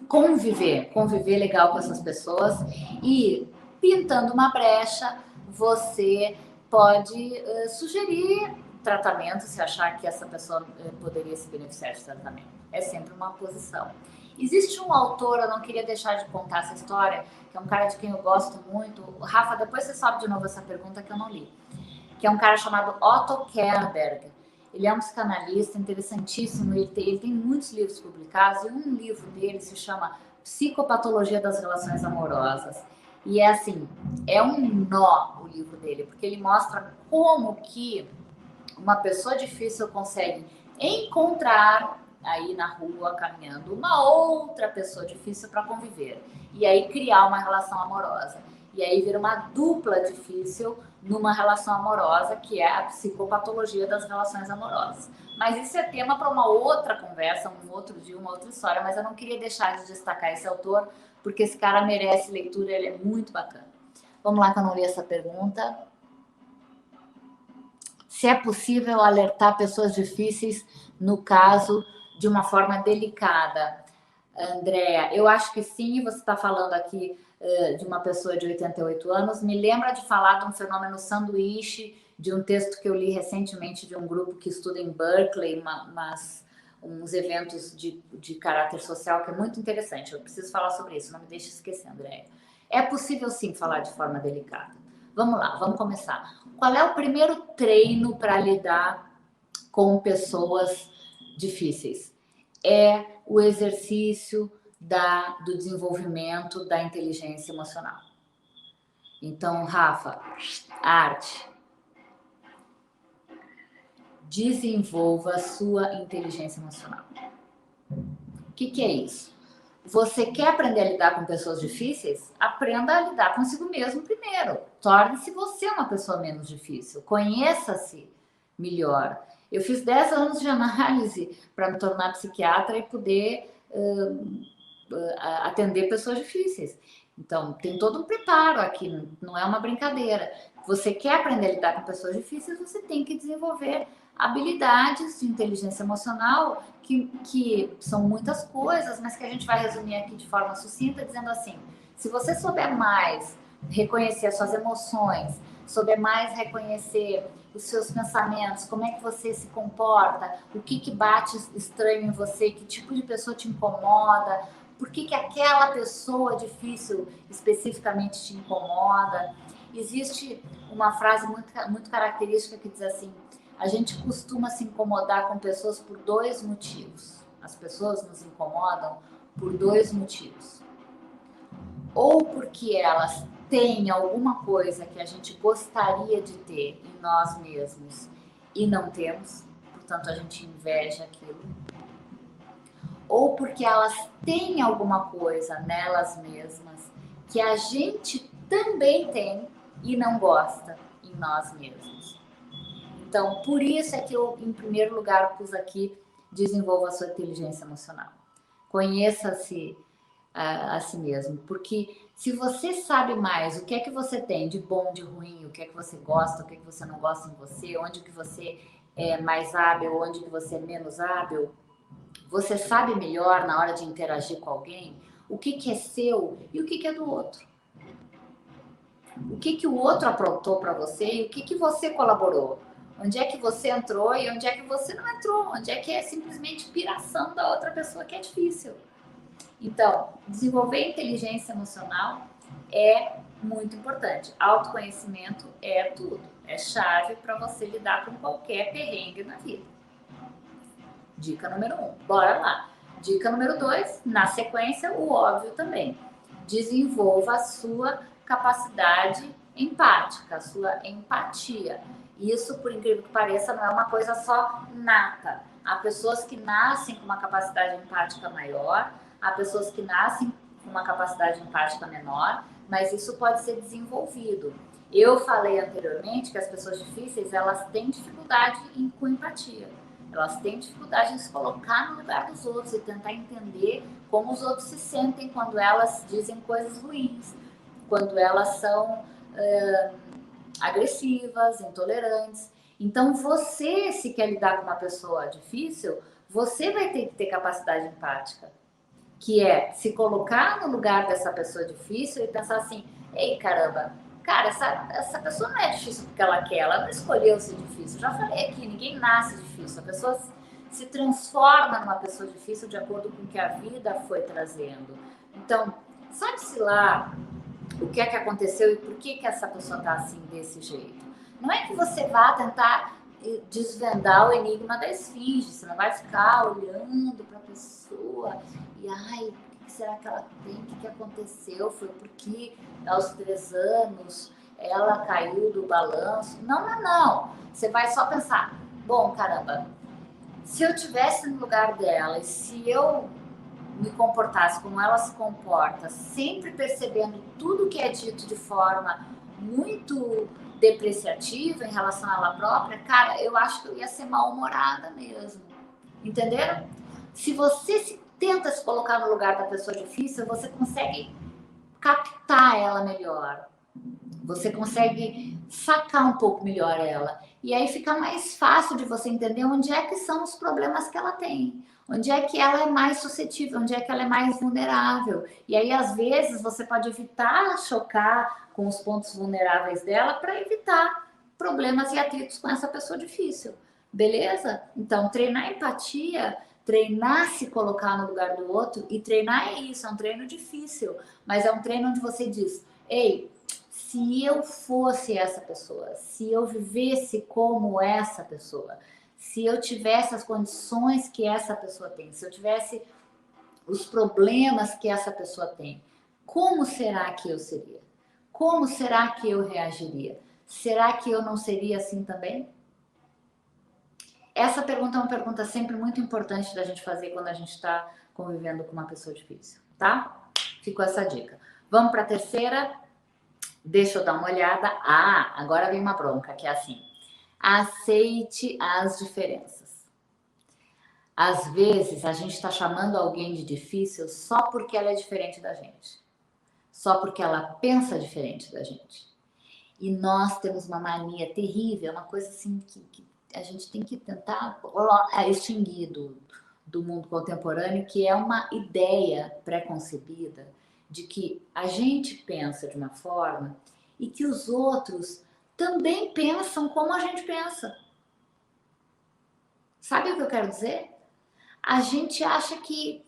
Speaker 2: conviver legal com essas pessoas e pintando uma brecha, você pode sugerir tratamento se achar que essa pessoa poderia se beneficiar de tratamento. É sempre uma posição. Existe um autor, eu não queria deixar de contar essa história, que é um cara de quem eu gosto muito. Rafa, depois você sobe de novo essa pergunta que eu não li. Que é um cara chamado Otto Kernberg. Ele é um psicanalista interessantíssimo, ele tem muitos livros publicados, e um livro dele se chama Psicopatologia das Relações Amorosas. E é assim, é um nó o livro dele, porque ele mostra como que uma pessoa difícil consegue encontrar aí na rua, caminhando, uma outra pessoa difícil para conviver. E aí criar uma relação amorosa. E aí vira uma dupla difícil numa relação amorosa, que é a psicopatologia das relações amorosas. Mas isso é tema para uma outra conversa, um outro dia, uma outra história, mas eu não queria deixar de destacar esse autor, porque esse cara merece leitura, ele é muito bacana. Vamos lá que eu não li essa pergunta. Se é possível alertar pessoas difíceis, no caso, de uma forma delicada. Andréa, eu acho que sim, você está falando aqui de uma pessoa de 88 anos, me lembra de falar de um fenômeno sanduíche, de um texto que eu li recentemente de um grupo que estuda em Berkeley, uns eventos de caráter social, que é muito interessante. Eu preciso falar sobre isso, não me deixe esquecer, Andréa. É possível sim falar de forma delicada. Vamos lá, vamos começar. Qual é o primeiro treino para lidar com pessoas difíceis? É o exercício do desenvolvimento da inteligência emocional. Então, Rafa, arte. Desenvolva a sua inteligência emocional. O que é isso? Você quer aprender a lidar com pessoas difíceis? Aprenda a lidar consigo mesmo primeiro. Torne-se você uma pessoa menos difícil. Conheça-se melhor. Eu fiz 10 anos de análise para me tornar psiquiatra e poder atender pessoas difíceis. Então, tem todo um preparo aqui, não é uma brincadeira. Você quer aprender a lidar com pessoas difíceis, você tem que desenvolver habilidades de inteligência emocional, que são muitas coisas, mas que a gente vai resumir aqui de forma sucinta, dizendo assim: se você souber mais reconhecer as suas emoções, souber mais reconhecer os seus pensamentos, como é que você se comporta, o que bate estranho em você, que tipo de pessoa te incomoda, por que aquela pessoa difícil especificamente te incomoda. Existe uma frase muito característica que diz assim: a gente costuma se incomodar com pessoas por 2 motivos. As pessoas nos incomodam por 2 motivos. Ou porque elas têm alguma coisa que a gente gostaria de ter em nós mesmos e não temos, portanto a gente inveja aquilo. Ou porque elas têm alguma coisa nelas mesmas que a gente também tem e não gosta em nós mesmos. Então, por isso é que eu, em primeiro lugar, pus aqui: desenvolva a sua inteligência emocional. Conheça-se a si mesmo, porque se você sabe mais o que é que você tem de bom, de ruim, o que é que você gosta, o que é que você não gosta em você, onde que você é mais hábil, onde que você é menos hábil, você sabe melhor na hora de interagir com alguém o que é seu e o que é do outro. O que o outro aprontou para você e o que você colaborou. Onde é que você entrou e onde é que você não entrou. Onde é que é simplesmente piração da outra pessoa que é difícil. Então, desenvolver inteligência emocional é muito importante. Autoconhecimento é tudo. é chave para você lidar com qualquer perrengue na vida. Dica número 1. Bora lá. Dica número 2, na sequência, o óbvio também. Desenvolva a sua capacidade empática, a sua empatia. Isso, por incrível que pareça, não é uma coisa só nata. Há pessoas que nascem com uma capacidade empática maior, há pessoas que nascem com uma capacidade empática menor, mas isso pode ser desenvolvido. Eu falei anteriormente que as pessoas difíceis, elas têm dificuldade com empatia. Elas têm dificuldade em se colocar no lugar dos outros e tentar entender como os outros se sentem quando elas dizem coisas ruins, quando elas são agressivas, intolerantes. Então, você, se quer lidar com uma pessoa difícil, você vai ter que ter capacidade empática, que é se colocar no lugar dessa pessoa difícil e pensar assim, ei, caramba, cara, essa pessoa não é difícil porque ela quer, ela não escolheu ser difícil. Já falei aqui, ninguém nasce difícil, a pessoa se transforma numa pessoa difícil de acordo com o que a vida foi trazendo. Então, sabe-se lá o que é que aconteceu e por que essa pessoa está assim, desse jeito. Não é que você vá tentar desvendar o enigma da esfinge, você não vai ficar olhando para a pessoa e, ai, o que será que ela tem, o que aconteceu, foi porque aos 3 anos ela caiu do balanço. Não. Você vai só pensar, bom, caramba, se eu tivesse no lugar dela e se eu me comportasse como ela se comporta, sempre percebendo tudo que é dito de forma muito depreciativa em relação a ela própria, cara, eu acho que eu ia ser mal-humorada mesmo. Entenderam? Se você tenta se colocar no lugar da pessoa difícil, você consegue captar ela melhor. Você consegue sacar um pouco melhor ela. E aí fica mais fácil de você entender onde é que são os problemas que ela tem. Onde é que ela é mais suscetível, onde é que ela é mais vulnerável. E aí, às vezes, você pode evitar chocar com os pontos vulneráveis dela para evitar problemas e atritos com essa pessoa difícil. Beleza? Então, treinar empatia, treinar se colocar no lugar do outro, e treinar é isso, é um treino difícil, mas é um treino onde você diz, ei, se eu fosse essa pessoa, se eu vivesse como essa pessoa, se eu tivesse as condições que essa pessoa tem, se eu tivesse os problemas que essa pessoa tem, como será que eu seria? Como será que eu reagiria? Será que eu não seria assim também? Essa pergunta é uma pergunta sempre muito importante da gente fazer quando a gente está convivendo com uma pessoa difícil, tá? Ficou essa dica. Vamos para a terceira? Deixa eu dar uma olhada. Agora vem uma bronca, que é assim. Aceite as diferenças. Às vezes, a gente está chamando alguém de difícil só porque ela é diferente da gente. Só porque ela pensa diferente da gente. E nós temos uma mania terrível, uma coisa assim que a gente tem que tentar extinguir do mundo contemporâneo, que é uma ideia pré-concebida de que a gente pensa de uma forma e que os outros também pensam como a gente pensa. Sabe o que eu quero dizer? A gente acha que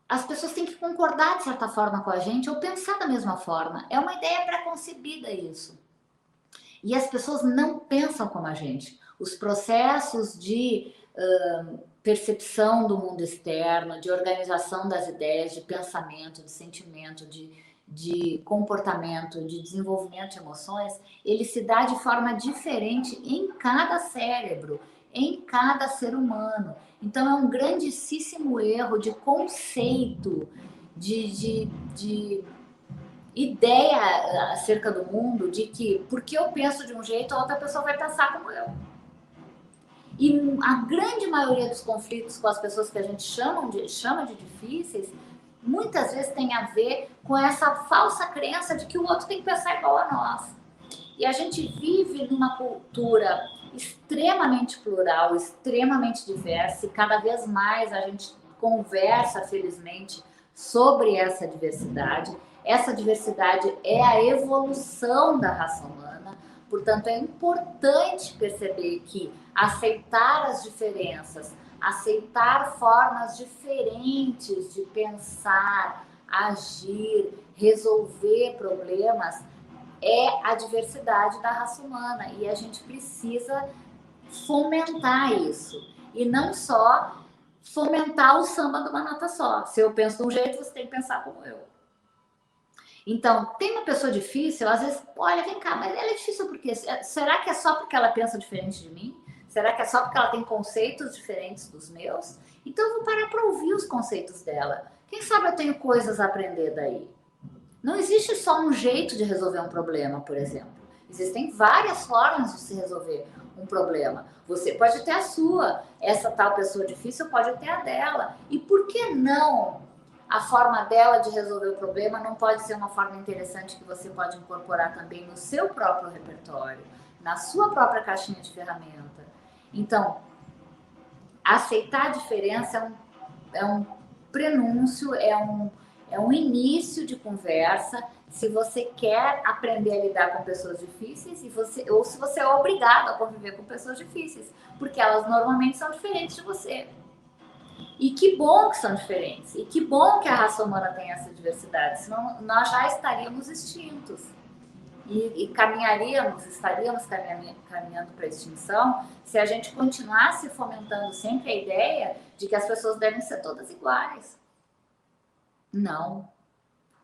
Speaker 2: as pessoas têm que concordar de certa forma com a gente ou pensar da mesma forma. É uma ideia pré-concebida isso. E as pessoas não pensam como a gente. Os processos de percepção do mundo externo, de organização das ideias, de pensamento, de sentimento, de comportamento, de desenvolvimento de emoções, ele se dá de forma diferente em cada cérebro, em cada ser humano. Então é um grandíssimo erro de conceito, de ideia acerca do mundo, de que porque eu penso de um jeito, a outra pessoa vai pensar como eu. E a grande maioria dos conflitos com as pessoas que a gente chama de difíceis, muitas vezes tem a ver com essa falsa crença de que o outro tem que pensar igual a nós. E a gente vive numa cultura extremamente plural, extremamente diversa, e cada vez mais a gente conversa, felizmente, sobre essa diversidade. Essa diversidade é a evolução da raça humana, portanto, é importante perceber que aceitar as diferenças, aceitar formas diferentes de pensar, agir, resolver problemas, é a diversidade da raça humana e a gente precisa fomentar isso. E não só fomentar o samba de uma nota só. Se eu penso de um jeito, você tem que pensar como eu. Então, tem uma pessoa difícil, às vezes, olha, vem cá, mas ela é difícil por quê? Será que é só porque ela pensa diferente de mim? Será que é só porque ela tem conceitos diferentes dos meus? Então, eu vou parar para ouvir os conceitos dela. Quem sabe eu tenho coisas a aprender daí. Não existe só um jeito de resolver um problema, por exemplo. Existem várias formas de se resolver um problema. Você pode ter a sua, essa tal pessoa difícil pode ter a dela. E por que não a forma dela de resolver o problema não pode ser uma forma interessante que você pode incorporar também no seu próprio repertório, na sua própria caixinha de ferramenta? Então, aceitar a diferença é um prenúncio, é um início de conversa. Se você quer aprender a lidar com pessoas difíceis, ou se você é obrigado a conviver com pessoas difíceis, porque elas normalmente são diferentes de você. E que bom que são diferentes, e que bom que a raça humana tem essa diversidade, senão nós já estaríamos extintos. E estaríamos caminhando para a extinção se a gente continuasse fomentando sempre a ideia de que as pessoas devem ser todas iguais. Não.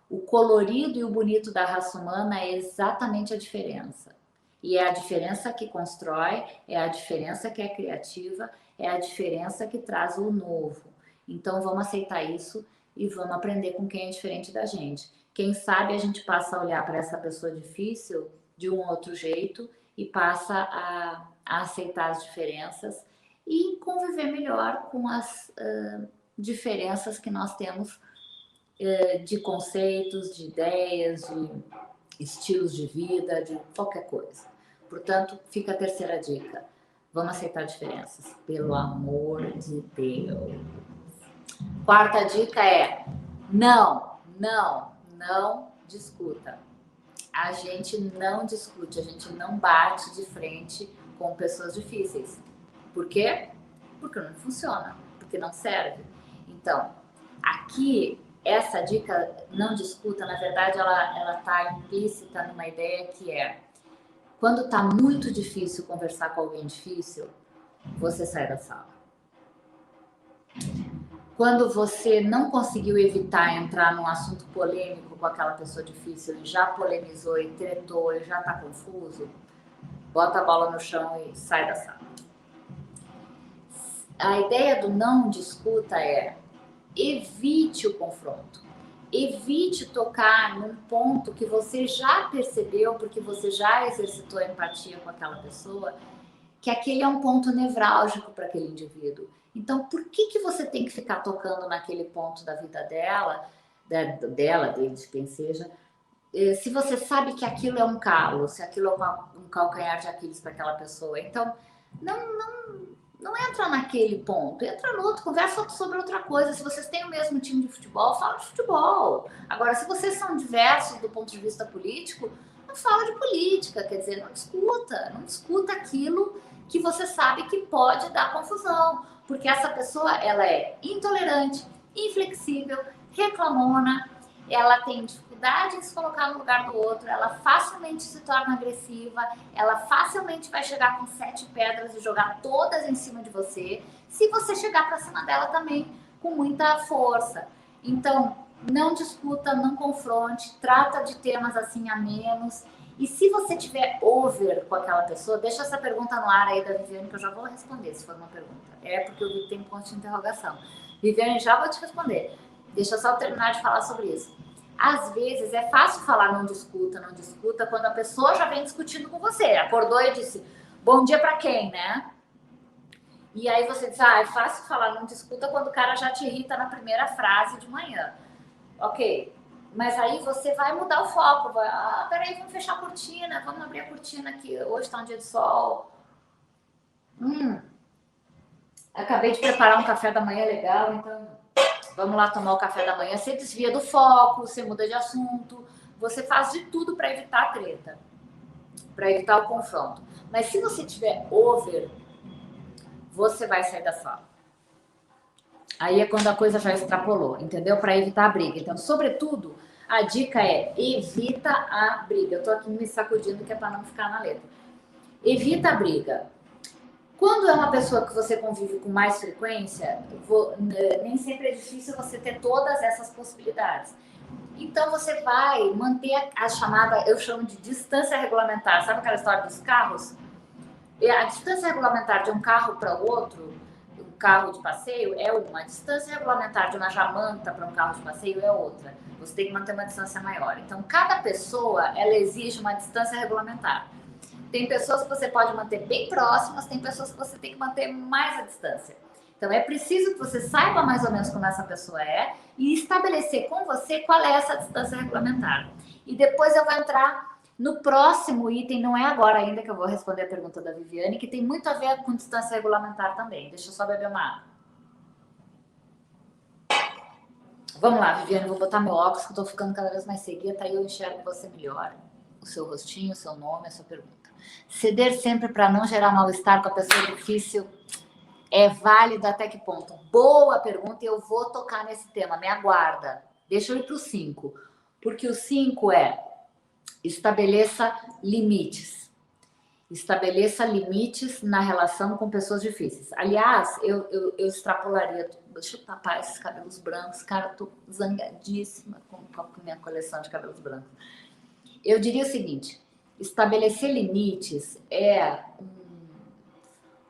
Speaker 2: O colorido e o bonito da raça humana é exatamente a diferença. E é a diferença que constrói, é a diferença que é criativa, é a diferença que traz o novo. Então vamos aceitar isso e vamos aprender com quem é diferente da gente. Quem sabe a gente passa a olhar para essa pessoa difícil de um outro jeito e passa a aceitar as diferenças e conviver melhor com as diferenças que nós temos de conceitos, de ideias, de estilos de vida, de qualquer coisa. Portanto, fica a terceira dica. Vamos aceitar diferenças, pelo amor de Deus. Quarta dica é não discuta. A gente não discute, a gente não bate de frente com pessoas difíceis. Por quê? Porque não funciona, porque não serve. Então, aqui, essa dica, não discuta, na verdade, ela está implícita numa ideia que é, quando está muito difícil conversar com alguém difícil, você sai da sala. Quando você não conseguiu evitar entrar num assunto polêmico com aquela pessoa difícil e já polemizou e tretou e já está confuso, bota a bola no chão e sai da sala. A ideia do não discuta é evite o confronto. Evite tocar num ponto que você já percebeu, porque você já exercitou a empatia com aquela pessoa, que aquele é um ponto nevrálgico para aquele indivíduo. Então, por que você tem que ficar tocando naquele ponto da vida dela, dele, de quem seja, se você sabe que aquilo é um calo, se aquilo é um calcanhar de Aquiles para aquela pessoa? Então, não entra naquele ponto, entra no outro, conversa sobre outra coisa. Se vocês têm o mesmo time de futebol, fala de futebol. Agora, se vocês são diversos do ponto de vista político, não fala de política, quer dizer, não discuta aquilo que você sabe que pode dar confusão, porque essa pessoa, ela é intolerante, inflexível, reclamona, ela tem dificuldade em se colocar no lugar do outro, ela facilmente se torna agressiva, ela facilmente vai chegar com 7 pedras e jogar todas em cima de você, se você chegar para cima dela também com muita força. Então, não discuta, não confronte, trata de temas assim a menos. E se você tiver over com aquela pessoa, deixa essa pergunta no ar aí da Viviane, que eu já vou responder, se for uma pergunta. É porque eu vi tem ponto de interrogação. Viviane, já vou te responder. Deixa eu só terminar de falar sobre isso. Às vezes é fácil falar não discuta, quando a pessoa já vem discutindo com você. Acordou e disse, bom dia para quem, né? E aí você diz, é fácil falar não discuta quando o cara já te irrita na primeira frase de manhã. Ok. Mas aí você vai mudar o foco. Peraí, vamos fechar a cortina, vamos abrir a cortina aqui. Hoje está um dia de sol. Acabei de preparar um café da manhã legal, então vamos lá tomar o café da manhã. Você desvia do foco, você muda de assunto, você faz de tudo para evitar a treta, para evitar o confronto. Mas se você tiver over, você vai sair da sala. Aí é quando a coisa já extrapolou, entendeu? Para evitar a briga. Então, sobretudo, A dica é evita a briga. Eu tô aqui me sacudindo que é para não ficar na letra. Evita a briga. Quando é uma pessoa que você convive com mais frequência, nem sempre é difícil você ter todas essas possibilidades. Então você vai manter a chamada, eu chamo de distância regulamentar. Sabe aquela história dos carros? A distância regulamentar de um carro para o outro, um carro de passeio, é uma. A distância regulamentar de uma jamanta para um carro de passeio é outra. Você tem que manter uma distância maior. Então, cada pessoa, ela exige uma distância regulamentar. Tem pessoas que você pode manter bem próximas, tem pessoas que você tem que manter mais a distância. Então, é preciso que você saiba mais ou menos como essa pessoa é e estabelecer com você qual é essa distância regulamentar. E depois eu vou entrar no próximo item, não é agora ainda que eu vou responder a pergunta da Viviane, que tem muito a ver com distância regulamentar também. Deixa eu só beber uma água. Vamos lá, Viviane, vou botar meu óculos, que eu tô ficando cada vez mais cegueta, aí eu enxergo você melhor. O seu rostinho, o seu nome, a sua pergunta. Ceder sempre para não gerar mal-estar com a pessoa difícil é válido até que ponto? Boa pergunta, e eu vou tocar nesse tema, me aguarda. Deixa eu ir para o 5, porque o 5 é estabeleça limites. Estabeleça limites na relação com pessoas difíceis. Aliás, eu extrapolaria. Deixa eu tapar esses cabelos brancos. Cara, eu tô zangadíssima com a minha coleção de cabelos brancos. Eu diria o seguinte: estabelecer limites é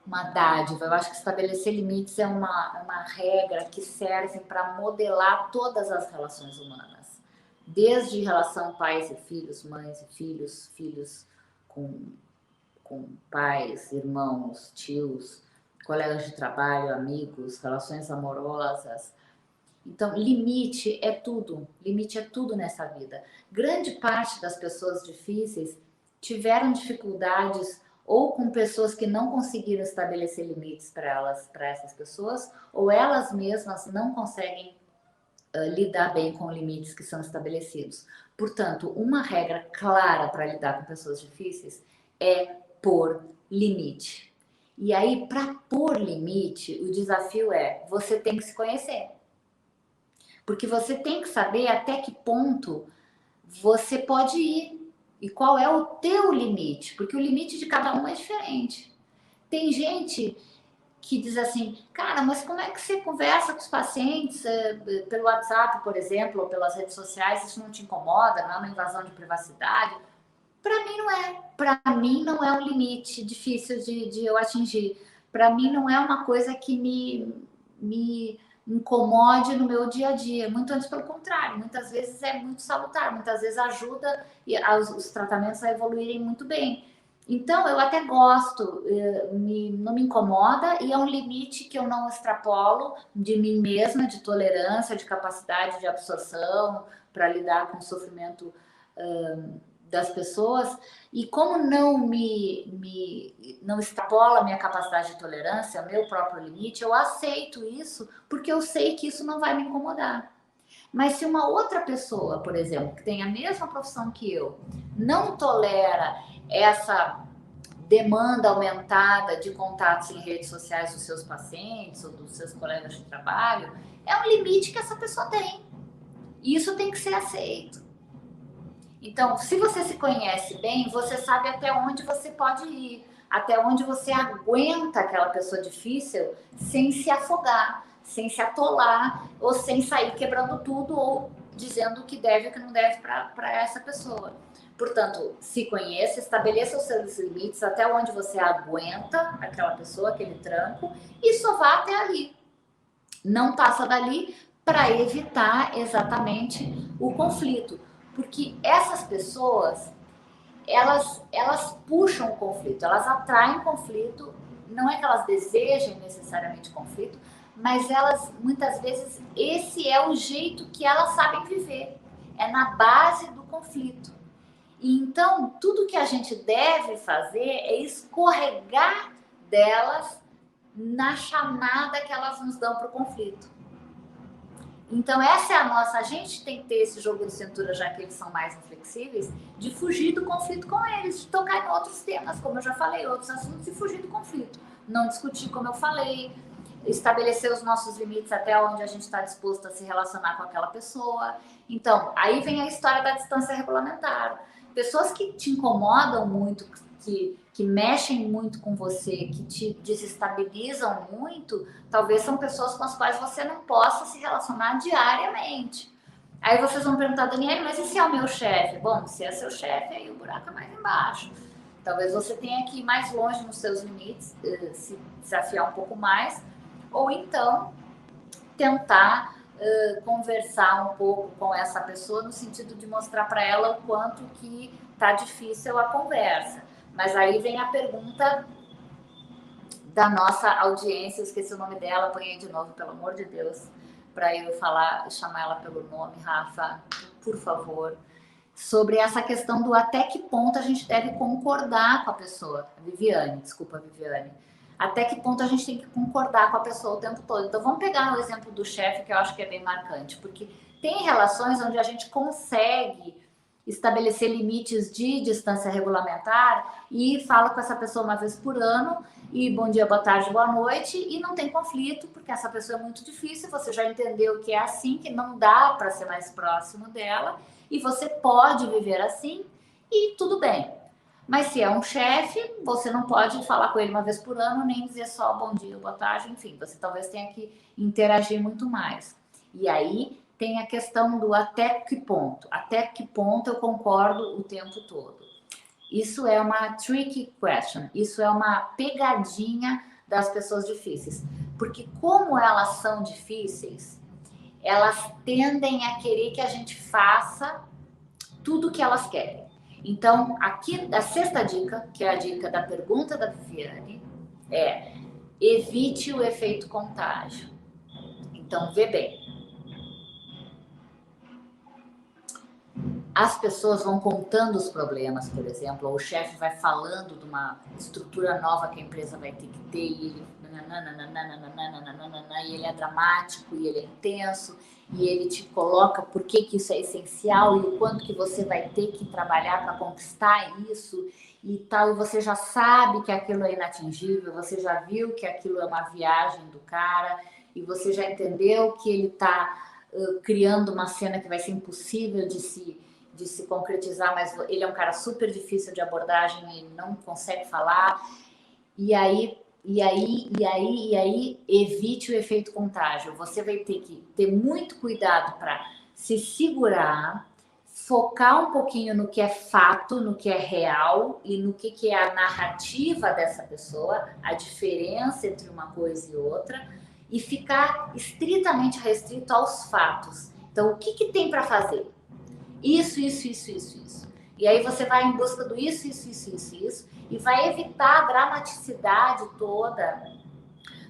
Speaker 2: uma dádiva. Eu acho que estabelecer limites é uma regra que serve para modelar todas as relações humanas. Desde relação pais e filhos, mães e filhos, filhos com pais, irmãos, tios, colegas de trabalho, amigos, relações amorosas. Então, limite é tudo nessa vida. Grande parte das pessoas difíceis tiveram dificuldades ou com pessoas que não conseguiram estabelecer limites para essas pessoas, ou elas mesmas não conseguem lidar bem com limites que são estabelecidos. Portanto, uma regra clara para lidar com pessoas difíceis é pôr limite. E aí, para pôr limite, o desafio é você tem que se conhecer. Porque você tem que saber até que ponto você pode ir e qual é o teu limite, porque o limite de cada um é diferente. Tem gente que diz assim, cara, mas como é que você conversa com os pacientes pelo WhatsApp, por exemplo, ou pelas redes sociais, isso não te incomoda, não é uma invasão de privacidade? Para mim não é. Para mim não é um limite difícil de eu atingir. Para mim não é uma coisa que me incomode no meu dia a dia. Muito antes pelo contrário. Muitas vezes é muito salutar. Muitas vezes ajuda os tratamentos a evoluírem muito bem. Então, eu até gosto, não me incomoda e é um limite que eu não extrapolo de mim mesma, de tolerância, de capacidade de absorção para lidar com o sofrimento das pessoas. E como não extrapola a minha capacidade de tolerância, o meu próprio limite, eu aceito isso porque eu sei que isso não vai me incomodar. Mas se uma outra pessoa, por exemplo, que tem a mesma profissão que eu, não tolera essa demanda aumentada de contatos em redes sociais dos seus pacientes ou dos seus colegas de trabalho, é um limite que essa pessoa tem. E isso tem que ser aceito. Então, se você se conhece bem, você sabe até onde você pode ir, até onde você aguenta aquela pessoa difícil sem se afogar, sem se atolar, ou sem sair quebrando tudo ou dizendo o que deve e o que não deve para essa pessoa. Portanto, se conheça, estabeleça os seus limites até onde você aguenta aquela pessoa, aquele tranco, e só vá até ali. Não passa dali para evitar exatamente o conflito. Porque essas pessoas, elas puxam o conflito, elas atraem conflito, não é que elas desejem necessariamente conflito, mas elas, muitas vezes, esse é o jeito que elas sabem viver, é na base do conflito. E então, tudo que a gente deve fazer é escorregar delas na chamada que elas nos dão para o conflito. Então, essa é a gente tem que ter esse jogo de cintura, já que eles são mais inflexíveis, de fugir do conflito com eles, de tocar em outros temas, como eu já falei, outros assuntos, e fugir do conflito. Não discutir, como eu falei, estabelecer os nossos limites até onde a gente está disposto a se relacionar com aquela pessoa. Então, aí vem a história da distância regulamentar. Pessoas que te incomodam muito, que mexem muito com você, que te desestabilizam muito, talvez são pessoas com as quais você não possa se relacionar diariamente. Aí vocês vão perguntar, Daniela, mas e se é o meu chefe? Bom, se é seu chefe, aí o buraco é mais embaixo. Talvez você tenha que ir mais longe nos seus limites, se desafiar um pouco mais, ou então tentar conversar um pouco com essa pessoa no sentido de mostrar para ela o quanto que tá difícil a conversa. Mas aí vem a pergunta da nossa audiência, eu esqueci o nome dela, apanhei de novo, pelo amor de Deus, para eu chamar ela pelo nome, Rafa, por favor, sobre essa questão do até que ponto a gente deve concordar com a pessoa. Viviane, desculpa, Viviane. Até que ponto a gente tem que concordar com a pessoa o tempo todo. Então, vamos pegar o exemplo do chefe, que eu acho que é bem marcante, porque tem relações onde a gente consegue estabelecer limites de distância regulamentar e fala com essa pessoa uma vez por ano e bom dia, boa tarde, boa noite, e não tem conflito, porque essa pessoa é muito difícil, você já entendeu que é assim, que não dá para ser mais próximo dela, e você pode viver assim, e tudo bem. Mas se é um chefe, você não pode falar com ele uma vez por ano, nem dizer só bom dia, boa tarde, enfim, você talvez tenha que interagir muito mais. E aí tem a questão do até que ponto eu concordo o tempo todo. Isso é uma tricky question, isso é uma pegadinha das pessoas difíceis. Porque como elas são difíceis, elas tendem a querer que a gente faça tudo o que elas querem. Então, aqui, a sexta dica, que é a dica da pergunta da Viviane, é evite o efeito contágio. Então, vê bem. As pessoas vão contando os problemas, por exemplo, ou o chefe vai falando de uma estrutura nova que a empresa vai ter que ter, e ele, e ele é dramático, e ele é intenso, e ele te coloca por que isso é essencial e o quanto que você vai ter que trabalhar para conquistar isso e tal, e você já sabe que aquilo é inatingível, você já viu que aquilo é uma viagem do cara, e você já entendeu que ele está criando uma cena que vai ser impossível de se concretizar, mas ele é um cara super difícil de abordagem e não consegue falar. E aí, evite o efeito contágio. Você vai ter que ter muito cuidado para se segurar, focar um pouquinho no que é fato, no que é real e no que é a narrativa dessa pessoa, a diferença entre uma coisa e outra, e ficar estritamente restrito aos fatos. Então, o que tem para fazer? Isso. E aí você vai em busca do isso, e vai evitar a dramaticidade toda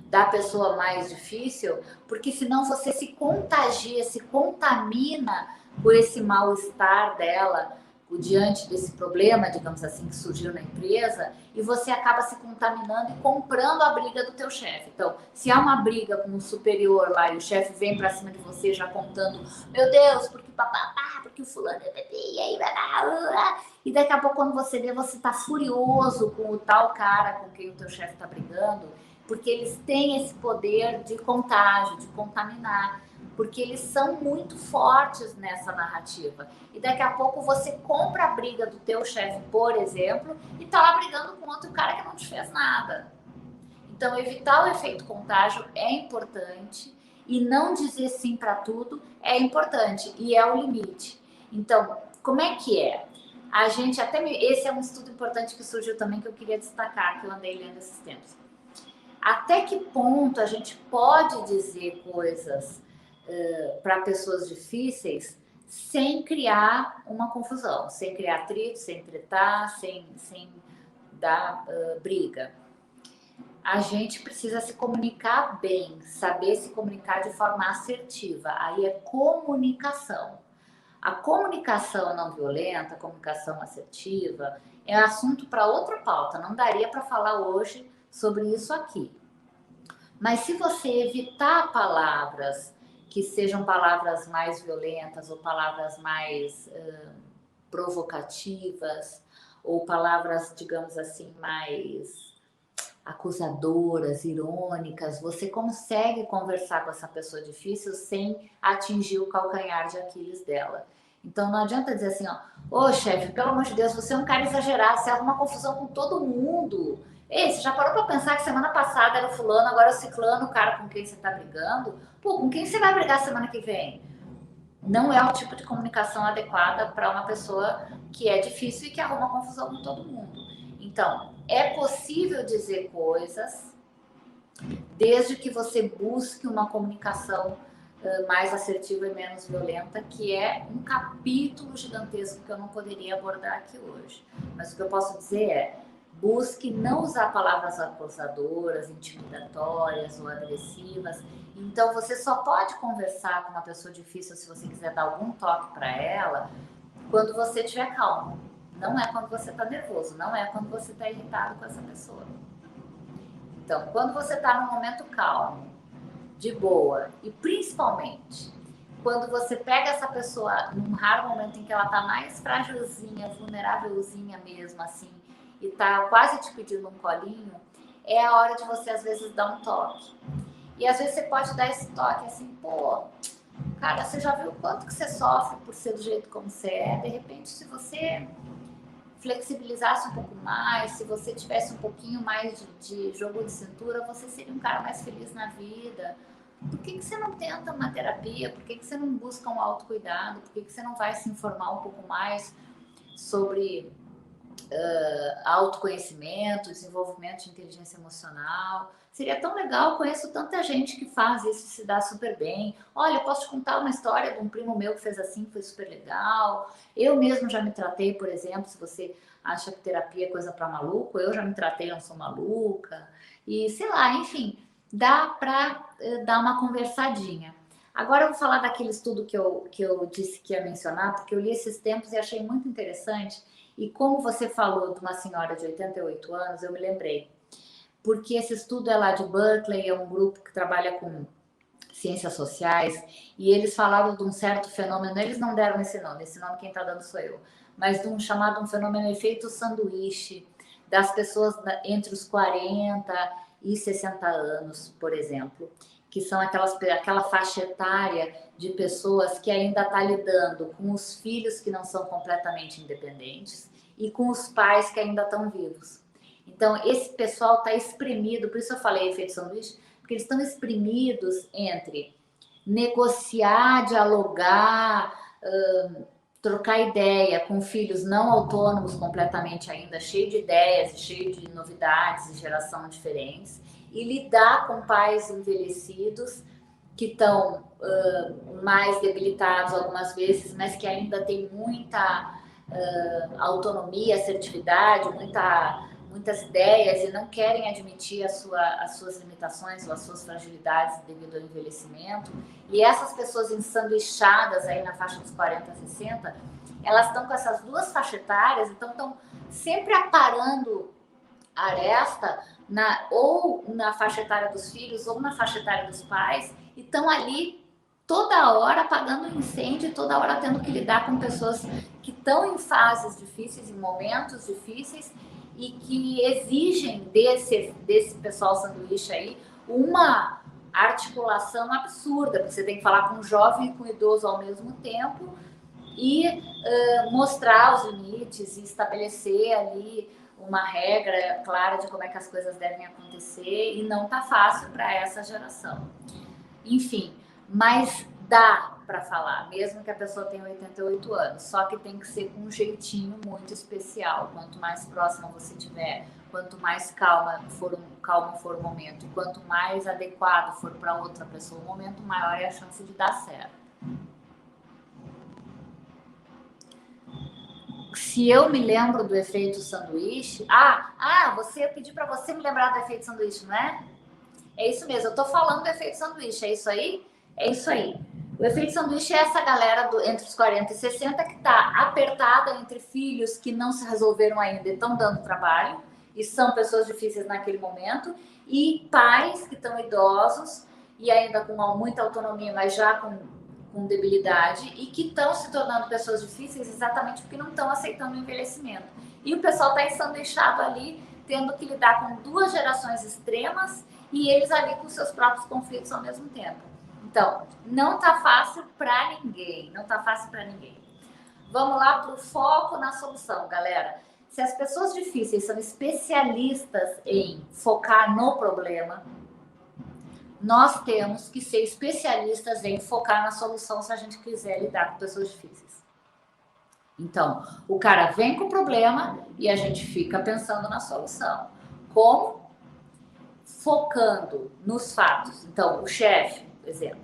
Speaker 2: da pessoa mais difícil, porque senão você se contagia, se contamina com esse mal-estar dela diante desse problema, digamos assim, que surgiu na empresa, e você acaba se contaminando e comprando a briga do teu chefe. Então, se há uma briga com um superior lá e o chefe vem para cima de você já contando, meu Deus, porque papapá, porque o fulano e aí e daqui a pouco quando você vê, você tá furioso com o tal cara com quem o teu chefe tá brigando, porque eles têm esse poder de contágio, de contaminar, porque eles são muito fortes nessa narrativa. E daqui a pouco você compra a briga do teu chefe, por exemplo, e tá lá brigando com outro cara que não te fez nada. Então, evitar o efeito contágio é importante e não dizer sim para tudo é importante e é o limite. Então, como é que é? A gente esse é um estudo importante que surgiu também que eu queria destacar, que eu andei lendo esses tempos. Até que ponto a gente pode dizer coisas para pessoas difíceis sem criar uma confusão, sem criar atrito, sem tretar, sem dar briga. A gente precisa se comunicar bem, saber se comunicar de forma assertiva. Aí é comunicação. A comunicação não violenta, a comunicação assertiva, é assunto para outra pauta. Não daria para falar hoje sobre isso aqui. Mas se você evitar palavras que sejam palavras mais violentas ou palavras mais provocativas ou palavras, digamos assim, mais acusadoras, irônicas, você consegue conversar com essa pessoa difícil sem atingir o calcanhar de Aquiles dela. Então não adianta dizer assim, ó, ô chefe, pelo amor de Deus, você é um cara exagerado, você arruma confusão com todo mundo. Ei, você já parou para pensar que semana passada era o fulano, agora é o ciclano, o cara com quem você tá brigando? Pô, com quem você vai brigar semana que vem? Não é o tipo de comunicação adequada para uma pessoa que é difícil e que arruma confusão com todo mundo. Então, é possível dizer coisas desde que você busque uma comunicação mais assertiva e menos violenta, que é um capítulo gigantesco que eu não poderia abordar aqui hoje. Mas o que eu posso dizer é, busque não usar palavras acusadoras, intimidatórias ou agressivas. Então, você só pode conversar com uma pessoa difícil se você quiser dar algum toque para ela quando você estiver calmo. Não é quando você está nervoso, não é quando você está irritado com essa pessoa. Então, quando você está num momento calmo, de boa, e principalmente quando você pega essa pessoa num raro momento em que ela está mais frágilzinha, vulnerávelzinha mesmo, assim, e está quase te pedindo um colinho, é a hora de você, às vezes, dar um toque. E às vezes você pode dar esse toque assim, pô, cara, você já viu o quanto que você sofre por ser do jeito como você é? De repente, se você flexibilizasse um pouco mais, se você tivesse um pouquinho mais de jogo de cintura, você seria um cara mais feliz na vida. Por que você não tenta uma terapia? Por que você não busca um autocuidado? Por que você não vai se informar um pouco mais sobre autoconhecimento, desenvolvimento de inteligência emocional? Seria tão legal, conheço tanta gente que faz isso e se dá super bem. Olha, eu posso te contar uma história de um primo meu que fez assim, foi super legal. Eu mesmo já me tratei, por exemplo, se você acha que terapia é coisa para maluco, eu já me tratei, não sou maluca. E sei lá, enfim, dá para dar uma conversadinha. Agora eu vou falar daquele estudo que eu disse que ia mencionar, porque eu li esses tempos e achei muito interessante. E como você falou de uma senhora de 88 anos, eu me lembrei. Porque esse estudo é lá de Berkeley, é um grupo que trabalha com ciências sociais, e eles falaram de um certo fenômeno, eles não deram esse nome quem está dando sou eu, mas de um chamado um fenômeno efeito sanduíche, das pessoas entre os 40 e 60 anos, por exemplo, que são aquela faixa etária de pessoas que ainda está lidando com os filhos que não são completamente independentes e com os pais que ainda estão vivos. Então, esse pessoal está espremido, por isso eu falei efeito sanduíche, porque eles estão espremidos entre negociar, dialogar, trocar ideia com filhos não autônomos completamente ainda, cheio de ideias, cheio de novidades e geração diferentes, e lidar com pais envelhecidos que estão mais debilitados algumas vezes, mas que ainda têm muita autonomia, assertividade, muitas ideias e não querem admitir as suas limitações ou as suas fragilidades devido ao envelhecimento. E essas pessoas ensanduichadas aí na faixa dos 40 a 60, elas estão com essas duas faixas etárias, então estão sempre aparando aresta ou na faixa etária dos filhos ou na faixa etária dos pais, e estão ali toda hora apagando incêndio, toda hora tendo que lidar com pessoas que estão em fases difíceis, em momentos difíceis, e que exigem desse pessoal sanduíche aí uma articulação absurda, porque você tem que falar com um jovem e com um idoso ao mesmo tempo e mostrar os limites e estabelecer ali uma regra clara de como é que as coisas devem acontecer, e não tá fácil para essa geração. Enfim, mas dá para falar, mesmo que a pessoa tenha 88 anos, só que tem que ser com um jeitinho muito especial. Quanto mais próxima você tiver, quanto mais calmo for o momento, e quanto mais adequado for para outra pessoa o momento, maior é a chance de dar certo. Se eu me lembro do efeito sanduíche... eu pedi para você me lembrar do efeito sanduíche, não é? É isso mesmo, eu estou falando do efeito sanduíche, é isso aí? É isso aí. O efeito sanduíche é essa galera entre os 40 e 60 que está apertada entre filhos que não se resolveram ainda e estão dando trabalho, e são pessoas difíceis naquele momento, e pais que estão idosos e ainda com muita autonomia, mas já com debilidade, e que estão se tornando pessoas difíceis exatamente porque não estão aceitando o envelhecimento. E o pessoal está ensanduichado ali tendo que lidar com 2 gerações extremas e eles ali com seus próprios conflitos ao mesmo tempo. Então, não tá fácil para ninguém, não tá fácil para ninguém. Vamos lá para o foco na solução, galera. Se as pessoas difíceis são especialistas em focar no problema, nós temos que ser especialistas em focar na solução se a gente quiser lidar com pessoas difíceis. Então, o cara vem com o problema e a gente fica pensando na solução. Como? Focando nos fatos. Então, o chefe, por exemplo,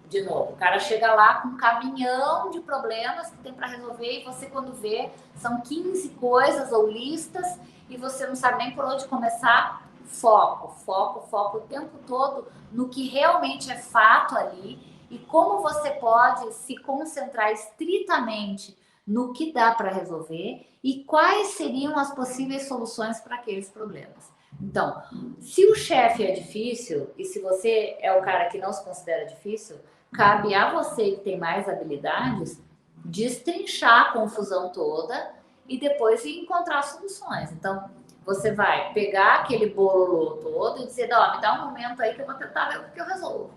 Speaker 2: de novo, o cara chega lá com um caminhão de problemas que tem para resolver e você, quando vê, são 15 coisas ou listas e você não sabe nem por onde começar. Foco o tempo todo no que realmente é fato ali e como você pode se concentrar estritamente no que dá para resolver e quais seriam as possíveis soluções para aqueles problemas. Então, se o chefe é difícil e se você é o cara que não se considera difícil, cabe a você que tem mais habilidades destrinchar a confusão toda e depois encontrar soluções. Então, você vai pegar aquele bololô todo e dizer, me dá um momento aí que eu vou tentar ver o que eu resolvo.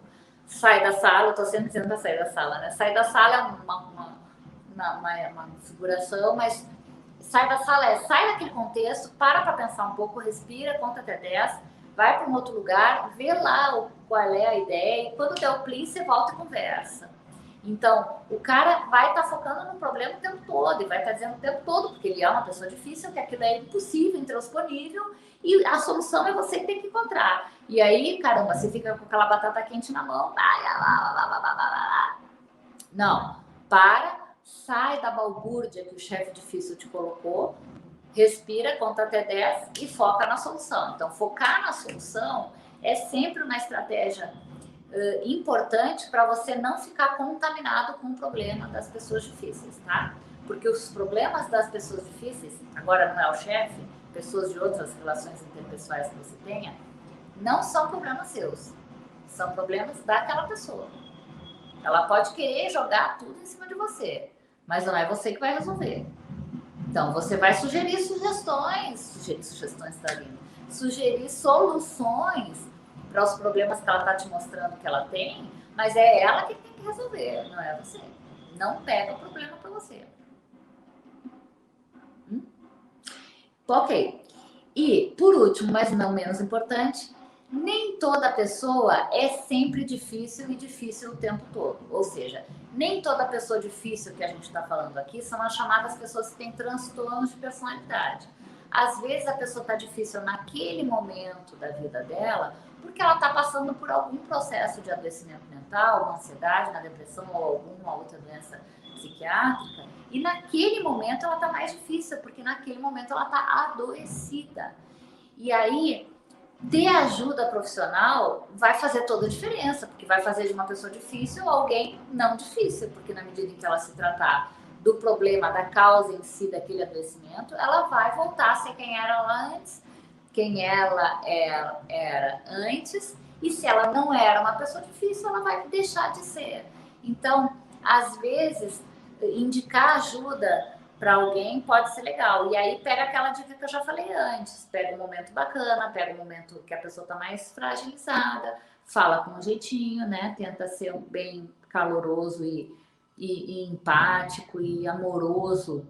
Speaker 2: Sai da sala, eu tô sempre dizendo para sair da sala, né? Sair da sala é uma figuração, mas sai da sala sai daquele contexto, para pensar um pouco, respira, conta até 10, vai para um outro lugar, vê lá qual é a ideia e quando der o plim, você volta e conversa. Então, o cara vai estar focando no problema o tempo todo e vai estar dizendo o tempo todo, porque ele é uma pessoa difícil, que aquilo é impossível, intransponível e a solução é você que tem que encontrar. E aí, caramba, você fica com aquela batata quente na mão. Não, sai da balbúrdia que o chefe difícil te colocou, respira, conta até 10 e foca na solução. Então, focar na solução é sempre uma estratégia importante para você não ficar contaminado com o problema das pessoas difíceis, tá? Porque os problemas das pessoas difíceis, agora não é o chefe, pessoas de outras relações interpessoais que você tenha, não são problemas seus, são problemas daquela pessoa. Ela pode querer jogar tudo em cima de você, mas não é você que vai resolver. Então, você vai sugerir sugestões, tá lindo? Sugerir soluções para os problemas que ela está te mostrando que ela tem, mas é ela que tem que resolver, não é você. Não pega o problema para você. Ok. E, por último, mas não menos importante, nem toda pessoa é sempre difícil e difícil o tempo todo. Ou seja, nem toda pessoa difícil que a gente está falando aqui são as chamadas pessoas que têm transtornos de personalidade. Às vezes a pessoa está difícil naquele momento da vida dela porque ela está passando por algum processo de adoecimento mental, uma ansiedade, uma depressão ou alguma outra doença psiquiátrica. E naquele momento ela está mais difícil, porque naquele momento ela está adoecida. E aí, ter ajuda profissional vai fazer toda a diferença, porque vai fazer de uma pessoa difícil alguém não difícil, porque na medida em que ela se tratar do problema, da causa em si daquele adoecimento, ela vai voltar a ser quem era lá antes, quem ela era antes, e se ela não era uma pessoa difícil, ela vai deixar de ser. Então, às vezes, indicar ajuda para alguém pode ser legal. E aí pega aquela dica que eu já falei antes, pega um momento bacana, pega um momento que a pessoa está mais fragilizada, fala com um jeitinho, né? Tenta ser bem caloroso e empático e amoroso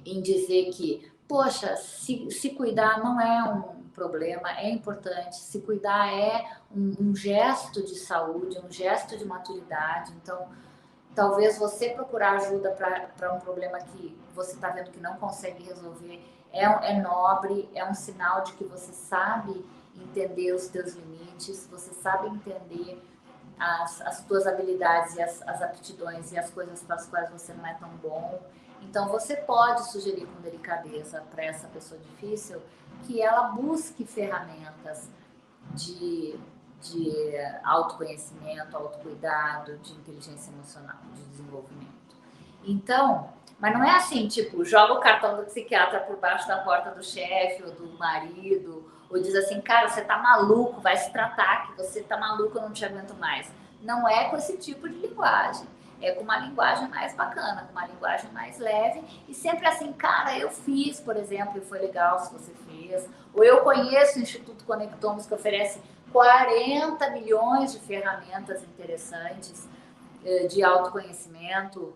Speaker 2: em dizer que, poxa, se cuidar não é um problema, é importante. Se cuidar é um gesto de saúde, um gesto de maturidade. Então, talvez você procurar ajuda para um problema que você está vendo que não consegue resolver é nobre, é um sinal de que você sabe entender os teus limites, você sabe entender as tuas habilidades e as aptidões e as coisas para as quais você não é tão bom. Então, você pode sugerir com delicadeza para essa pessoa difícil que ela busque ferramentas de autoconhecimento, autocuidado, de inteligência emocional, de desenvolvimento. Então, mas não é assim, tipo, joga o cartão do psiquiatra por baixo da porta do chefe ou do marido, ou diz assim, cara, você tá maluco, vai se tratar, que você tá maluco, eu não te aguento mais. Não é com esse tipo de linguagem. com uma linguagem mais bacana, com uma linguagem mais leve, e sempre assim, cara, eu fiz, por exemplo, e foi legal se você fez, ou eu conheço o Instituto Conectomos, que oferece 40 milhões de ferramentas interessantes de autoconhecimento,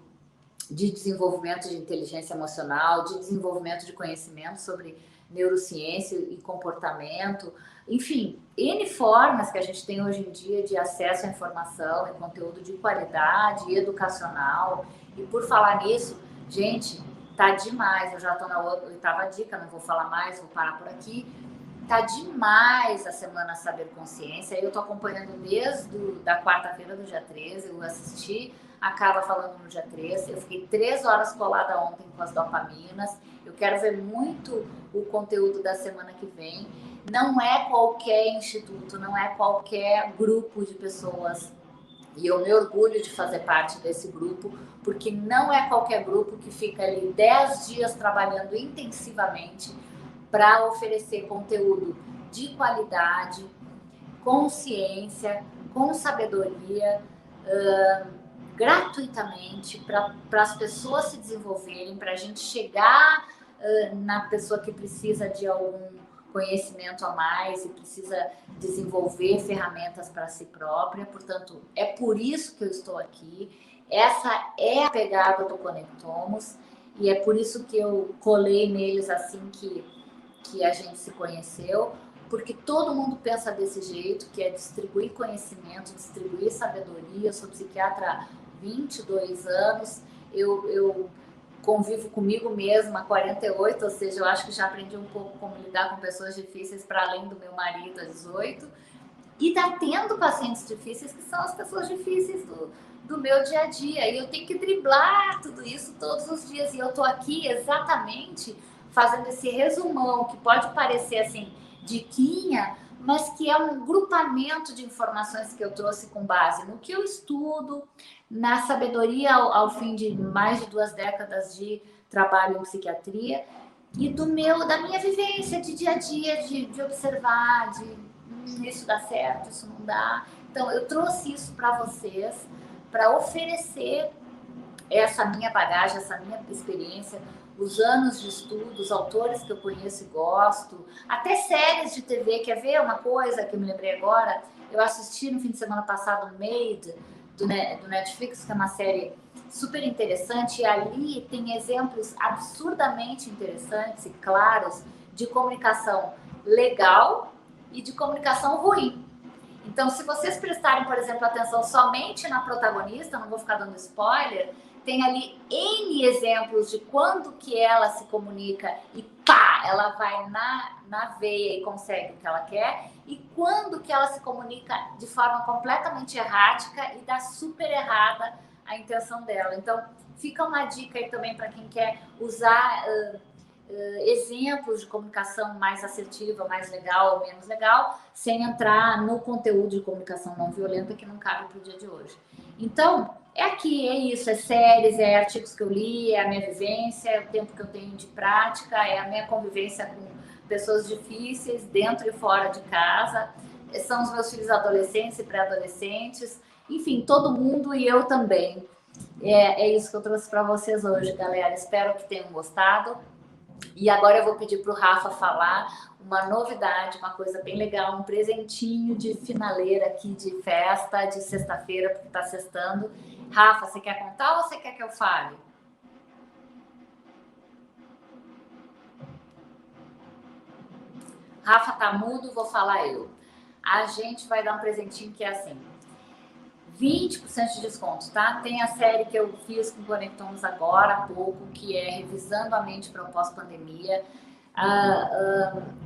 Speaker 2: de desenvolvimento de inteligência emocional, de desenvolvimento de conhecimento sobre neurociência e comportamento, enfim, N formas que a gente tem hoje em dia de acesso à informação e conteúdo de qualidade, educacional. E por falar nisso, gente, tá demais. Eu já estou na oitava dica, não vou falar mais, vou parar por aqui. Tá demais a Semana Saber Consciência. Eu tô acompanhando desde da quarta-feira do dia 13, eu assisti a Carla falando no dia 13, eu fiquei 3 horas colada ontem com as dopaminas. Eu quero ver muito o conteúdo da semana que vem. Não é qualquer instituto, não é qualquer grupo de pessoas. E eu me orgulho de fazer parte desse grupo, porque não é qualquer grupo que fica ali 10 dias trabalhando intensivamente para oferecer conteúdo de qualidade, com ciência, com sabedoria, gratuitamente, para as pessoas se desenvolverem, para a gente chegar na pessoa que precisa de algum conhecimento a mais e precisa desenvolver ferramentas para si própria. Portanto, é por isso que eu estou aqui. Essa é a pegada do Conectomos e é por isso que eu colei neles assim que a gente se conheceu, porque todo mundo pensa desse jeito, que é distribuir conhecimento, distribuir sabedoria. Eu sou psiquiatra há 22 anos, eu convivo comigo mesma há 48, ou seja, eu acho que já aprendi um pouco como lidar com pessoas difíceis para além do meu marido há 18, e tá tendo pacientes difíceis que são as pessoas difíceis do meu dia a dia, e eu tenho que driblar tudo isso todos os dias, e eu tô aqui exatamente fazendo esse resumão, que pode parecer assim, diquinha, mas que é um grupamento de informações que eu trouxe com base no que eu estudo, na sabedoria ao fim de mais de 2 décadas de trabalho em psiquiatria, e da minha vivência de dia a dia, de observar, de isso dá certo, isso não dá. Então, eu trouxe isso para vocês, para oferecer essa minha bagagem, essa minha experiência, os anos de estudo, os autores que eu conheço e gosto, até séries de TV. Quer ver uma coisa que eu me lembrei agora? Eu assisti no fim de semana passado Made, do Netflix, que é uma série super interessante, e ali tem exemplos absurdamente interessantes e claros de comunicação legal e de comunicação ruim. Então, se vocês prestarem, por exemplo, atenção somente na protagonista, não vou ficar dando spoiler, tem ali N exemplos de quando que ela se comunica e pá, ela vai na veia e consegue o que ela quer, e quando que ela se comunica de forma completamente errática e dá super errada a intenção dela. Então, fica uma dica aí também para quem quer usar exemplos de comunicação mais assertiva, mais legal ou menos legal, sem entrar no conteúdo de comunicação não violenta que não cabe para o dia de hoje. Então, é aqui, é isso, é séries, é artigos que eu li, é a minha vivência, é o tempo que eu tenho de prática, é a minha convivência com pessoas difíceis, dentro e fora de casa, são os meus filhos adolescentes e pré-adolescentes, enfim, todo mundo e eu também. É isso que eu trouxe para vocês hoje, galera. Espero que tenham gostado. E agora eu vou pedir para o Rafa falar uma novidade, uma coisa bem legal, um presentinho de finaleira aqui de festa, de sexta-feira, porque está sextando. Rafa, você quer contar ou você quer que eu fale? Rafa tá mudo, vou falar eu. A gente vai dar um presentinho que é assim, 20% de desconto, tá? Tem a série que eu fiz com o Conectomos agora há pouco, que é Revisando a Mente para o Pós-Pandemia.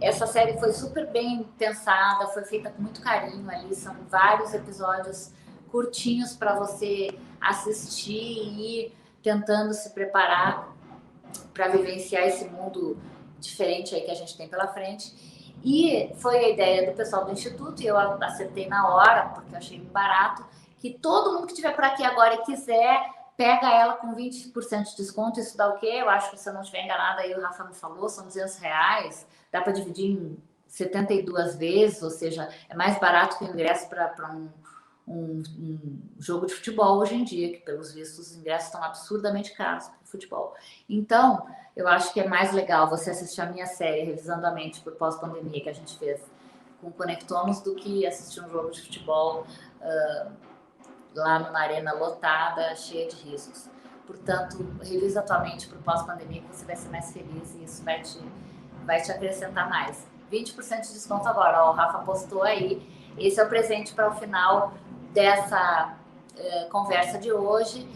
Speaker 2: Essa série foi super bem pensada, foi feita com muito carinho ali, são vários episódios curtinhos para você assistir e ir tentando se preparar para vivenciar esse mundo diferente aí que a gente tem pela frente. E foi a ideia do pessoal do Instituto, e eu acertei na hora, porque eu achei barato, que todo mundo que estiver por aqui agora e quiser, pega ela com 20% de desconto. Isso dá o quê? Eu acho que, se eu não estiver enganada, aí o Rafa me falou, são R$200, dá para dividir em 72 vezes, ou seja, é mais barato que o ingresso para um jogo de futebol hoje em dia, que pelos vistos os ingressos estão absurdamente caros para o futebol. Então, eu acho que é mais legal você assistir a minha série, Revisando a Mente por Pós-Pandemia, que a gente fez com Conectomos, do que assistir um jogo de futebol lá numa arena lotada, cheia de riscos. Portanto, revisa a tua mente por Pós-Pandemia, que você vai ser mais feliz e isso vai te acrescentar mais. 20% de desconto agora, ó, o Rafa postou aí. Esse é o presente para o final dessa conversa de hoje,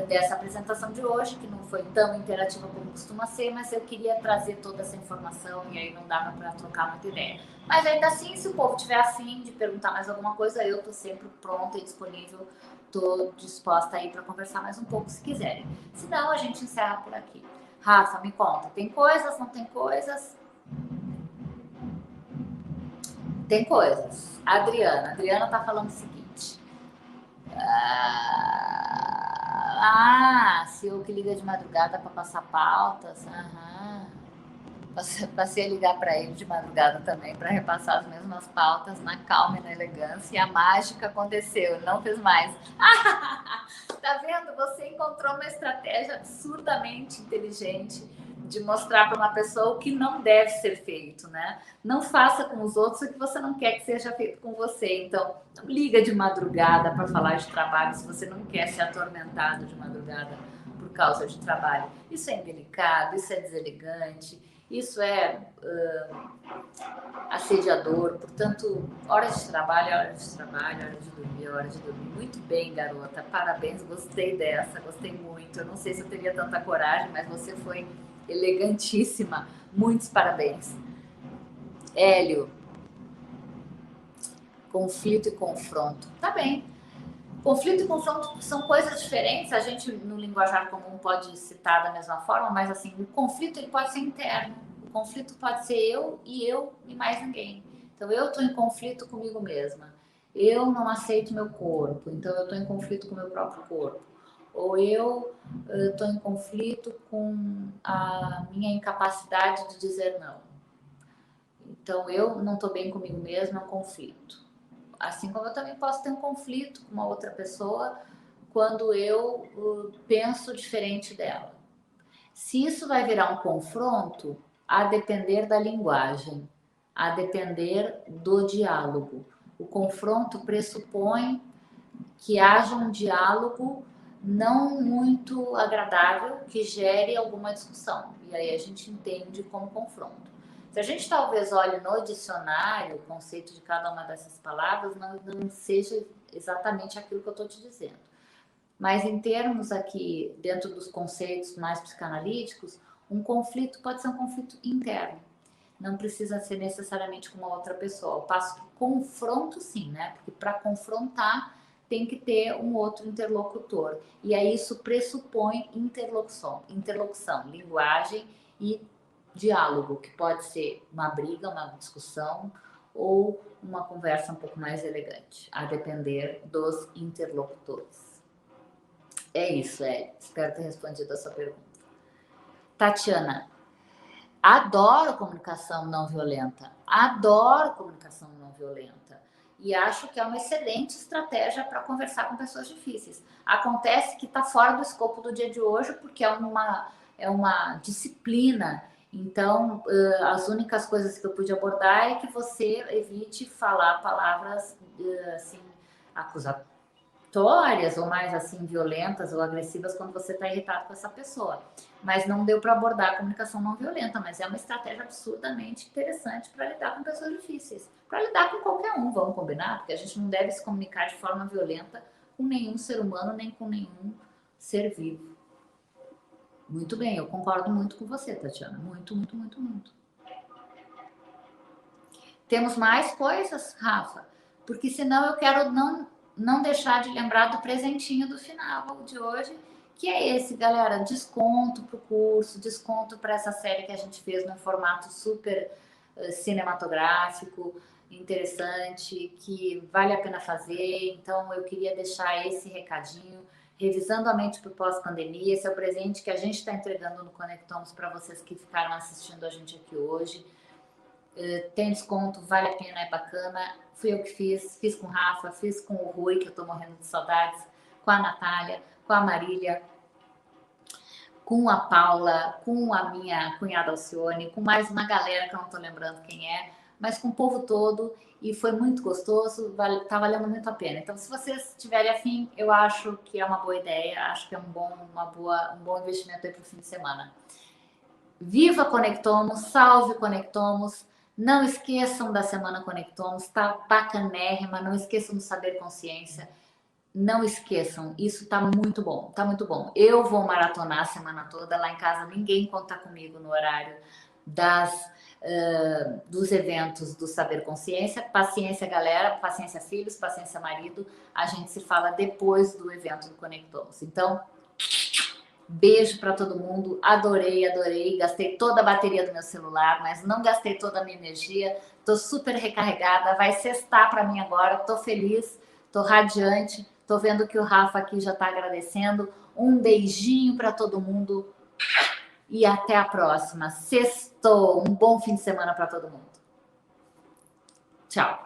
Speaker 2: dessa apresentação de hoje, que não foi tão interativa como costuma ser, mas eu queria trazer toda essa informação e aí não dava para trocar muita ideia. Mas ainda assim, se o povo tiver afim de perguntar mais alguma coisa, eu estou sempre pronta e disponível, estou disposta aí para conversar mais um pouco se quiserem. Se não, a gente encerra por aqui. Rafa, me conta, tem coisas, não tem coisas? Tem coisas. A Adriana tá falando o seguinte. CEO que liga de madrugada para passar pautas. Passei a ligar para ele de madrugada também para repassar as mesmas pautas na calma e na elegância. E a mágica aconteceu, ele não fez mais. Tá vendo? Você encontrou uma estratégia absurdamente inteligente de mostrar para uma pessoa o que não deve ser feito, né? Não faça com os outros o que você não quer que seja feito com você. Então, não liga de madrugada para falar de trabalho se você não quer ser atormentado de madrugada por causa de trabalho. Isso é indelicado, isso é deselegante, isso é assediador. Portanto, hora de trabalho, hora de trabalho, hora de dormir, hora de dormir. Muito bem, garota. Parabéns, gostei dessa, gostei muito. Eu não sei se eu teria tanta coragem, mas você foi elegantíssima. Muitos parabéns. Hélio. Conflito e confronto. Tá bem. Conflito e confronto são coisas diferentes. A gente, no linguajar comum, pode citar da mesma forma, mas assim, o conflito ele pode ser interno. O conflito pode ser eu e mais ninguém. Então, eu estou em conflito comigo mesma. Eu não aceito meu corpo, então eu estou em conflito com o meu próprio corpo. Ou eu estou em conflito com a minha incapacidade de dizer não. Então, eu não estou bem comigo mesma, é um conflito. Assim como eu também posso ter um conflito com uma outra pessoa quando eu penso diferente dela. Se isso vai virar um confronto, a depender da linguagem, a depender do diálogo. O confronto pressupõe que haja um diálogo não muito agradável que gere alguma discussão. E aí a gente entende como confronto. Se a gente talvez olhe no dicionário o conceito de cada uma dessas palavras, não seja exatamente aquilo que eu estou te dizendo. Mas em termos aqui, dentro dos conceitos mais psicanalíticos, um conflito pode ser um conflito interno. Não precisa ser necessariamente com uma outra pessoa. Ao passo que confronto, sim, né? Porque para confrontar tem que ter um outro interlocutor. E aí isso pressupõe interlocução, linguagem e diálogo, que pode ser uma briga, uma discussão ou uma conversa um pouco mais elegante, a depender dos interlocutores. É isso, espero ter respondido a sua pergunta. Tatiana, adoro comunicação não violenta, e acho que é uma excelente estratégia para conversar com pessoas difíceis. Acontece que está fora do escopo do dia de hoje, porque é uma disciplina. Então, as únicas coisas que eu pude abordar é que você evite falar palavras assim, acusatórias ou mais assim violentas ou agressivas quando você está irritado com essa pessoa. Mas não deu para abordar a comunicação não violenta, mas é uma estratégia absurdamente interessante para lidar com pessoas difíceis. Para lidar com qualquer um, vamos combinar? Porque a gente não deve se comunicar de forma violenta com nenhum ser humano, nem com nenhum ser vivo. Muito bem, eu concordo muito com você, Tatiana. Muito, muito, muito, muito. Temos mais coisas, Rafa? Porque senão eu quero não deixar de lembrar do presentinho do final de hoje, que é esse, galera, desconto para o curso, desconto para essa série que a gente fez no formato super cinematográfico, interessante, que vale a pena fazer. Então, eu queria deixar esse recadinho. Revisando a Mente para o Pós-Pandemia, esse é o presente que a gente está entregando no Conectomos para vocês que ficaram assistindo a gente aqui hoje. tem desconto, vale a pena, é bacana. Fui eu que fiz com o Rafa, fiz com o Rui, que eu tô morrendo de saudades, com a Natália, com a Marília, com a Paula, com a minha cunhada Alcione, com mais uma galera que eu não tô lembrando quem é, mas com o povo todo, e foi muito gostoso, tá valendo muito a pena. Então, se vocês tiverem afim, eu acho que é uma boa ideia, acho que é um bom investimento aí pro fim de semana. Viva Conectomos, salve Conectomos, não esqueçam da Semana Conectomos, tá bacanérrima, não esqueçam do Saber Consciência, não esqueçam, isso tá muito bom, tá muito bom. Eu vou maratonar a semana toda, lá em casa ninguém conta comigo no horário dos eventos do Saber Consciência. Paciência, galera, paciência, filhos, paciência, marido, a gente se fala depois do evento do Conectomos. Então, beijo para todo mundo, adorei, gastei toda a bateria do meu celular, mas não gastei toda a minha energia, tô super recarregada, vai sextar para mim agora, tô feliz, tô radiante, tô vendo que o Rafa aqui já tá agradecendo, um beijinho para todo mundo e até a próxima, sextou, um bom fim de semana para todo mundo. Tchau.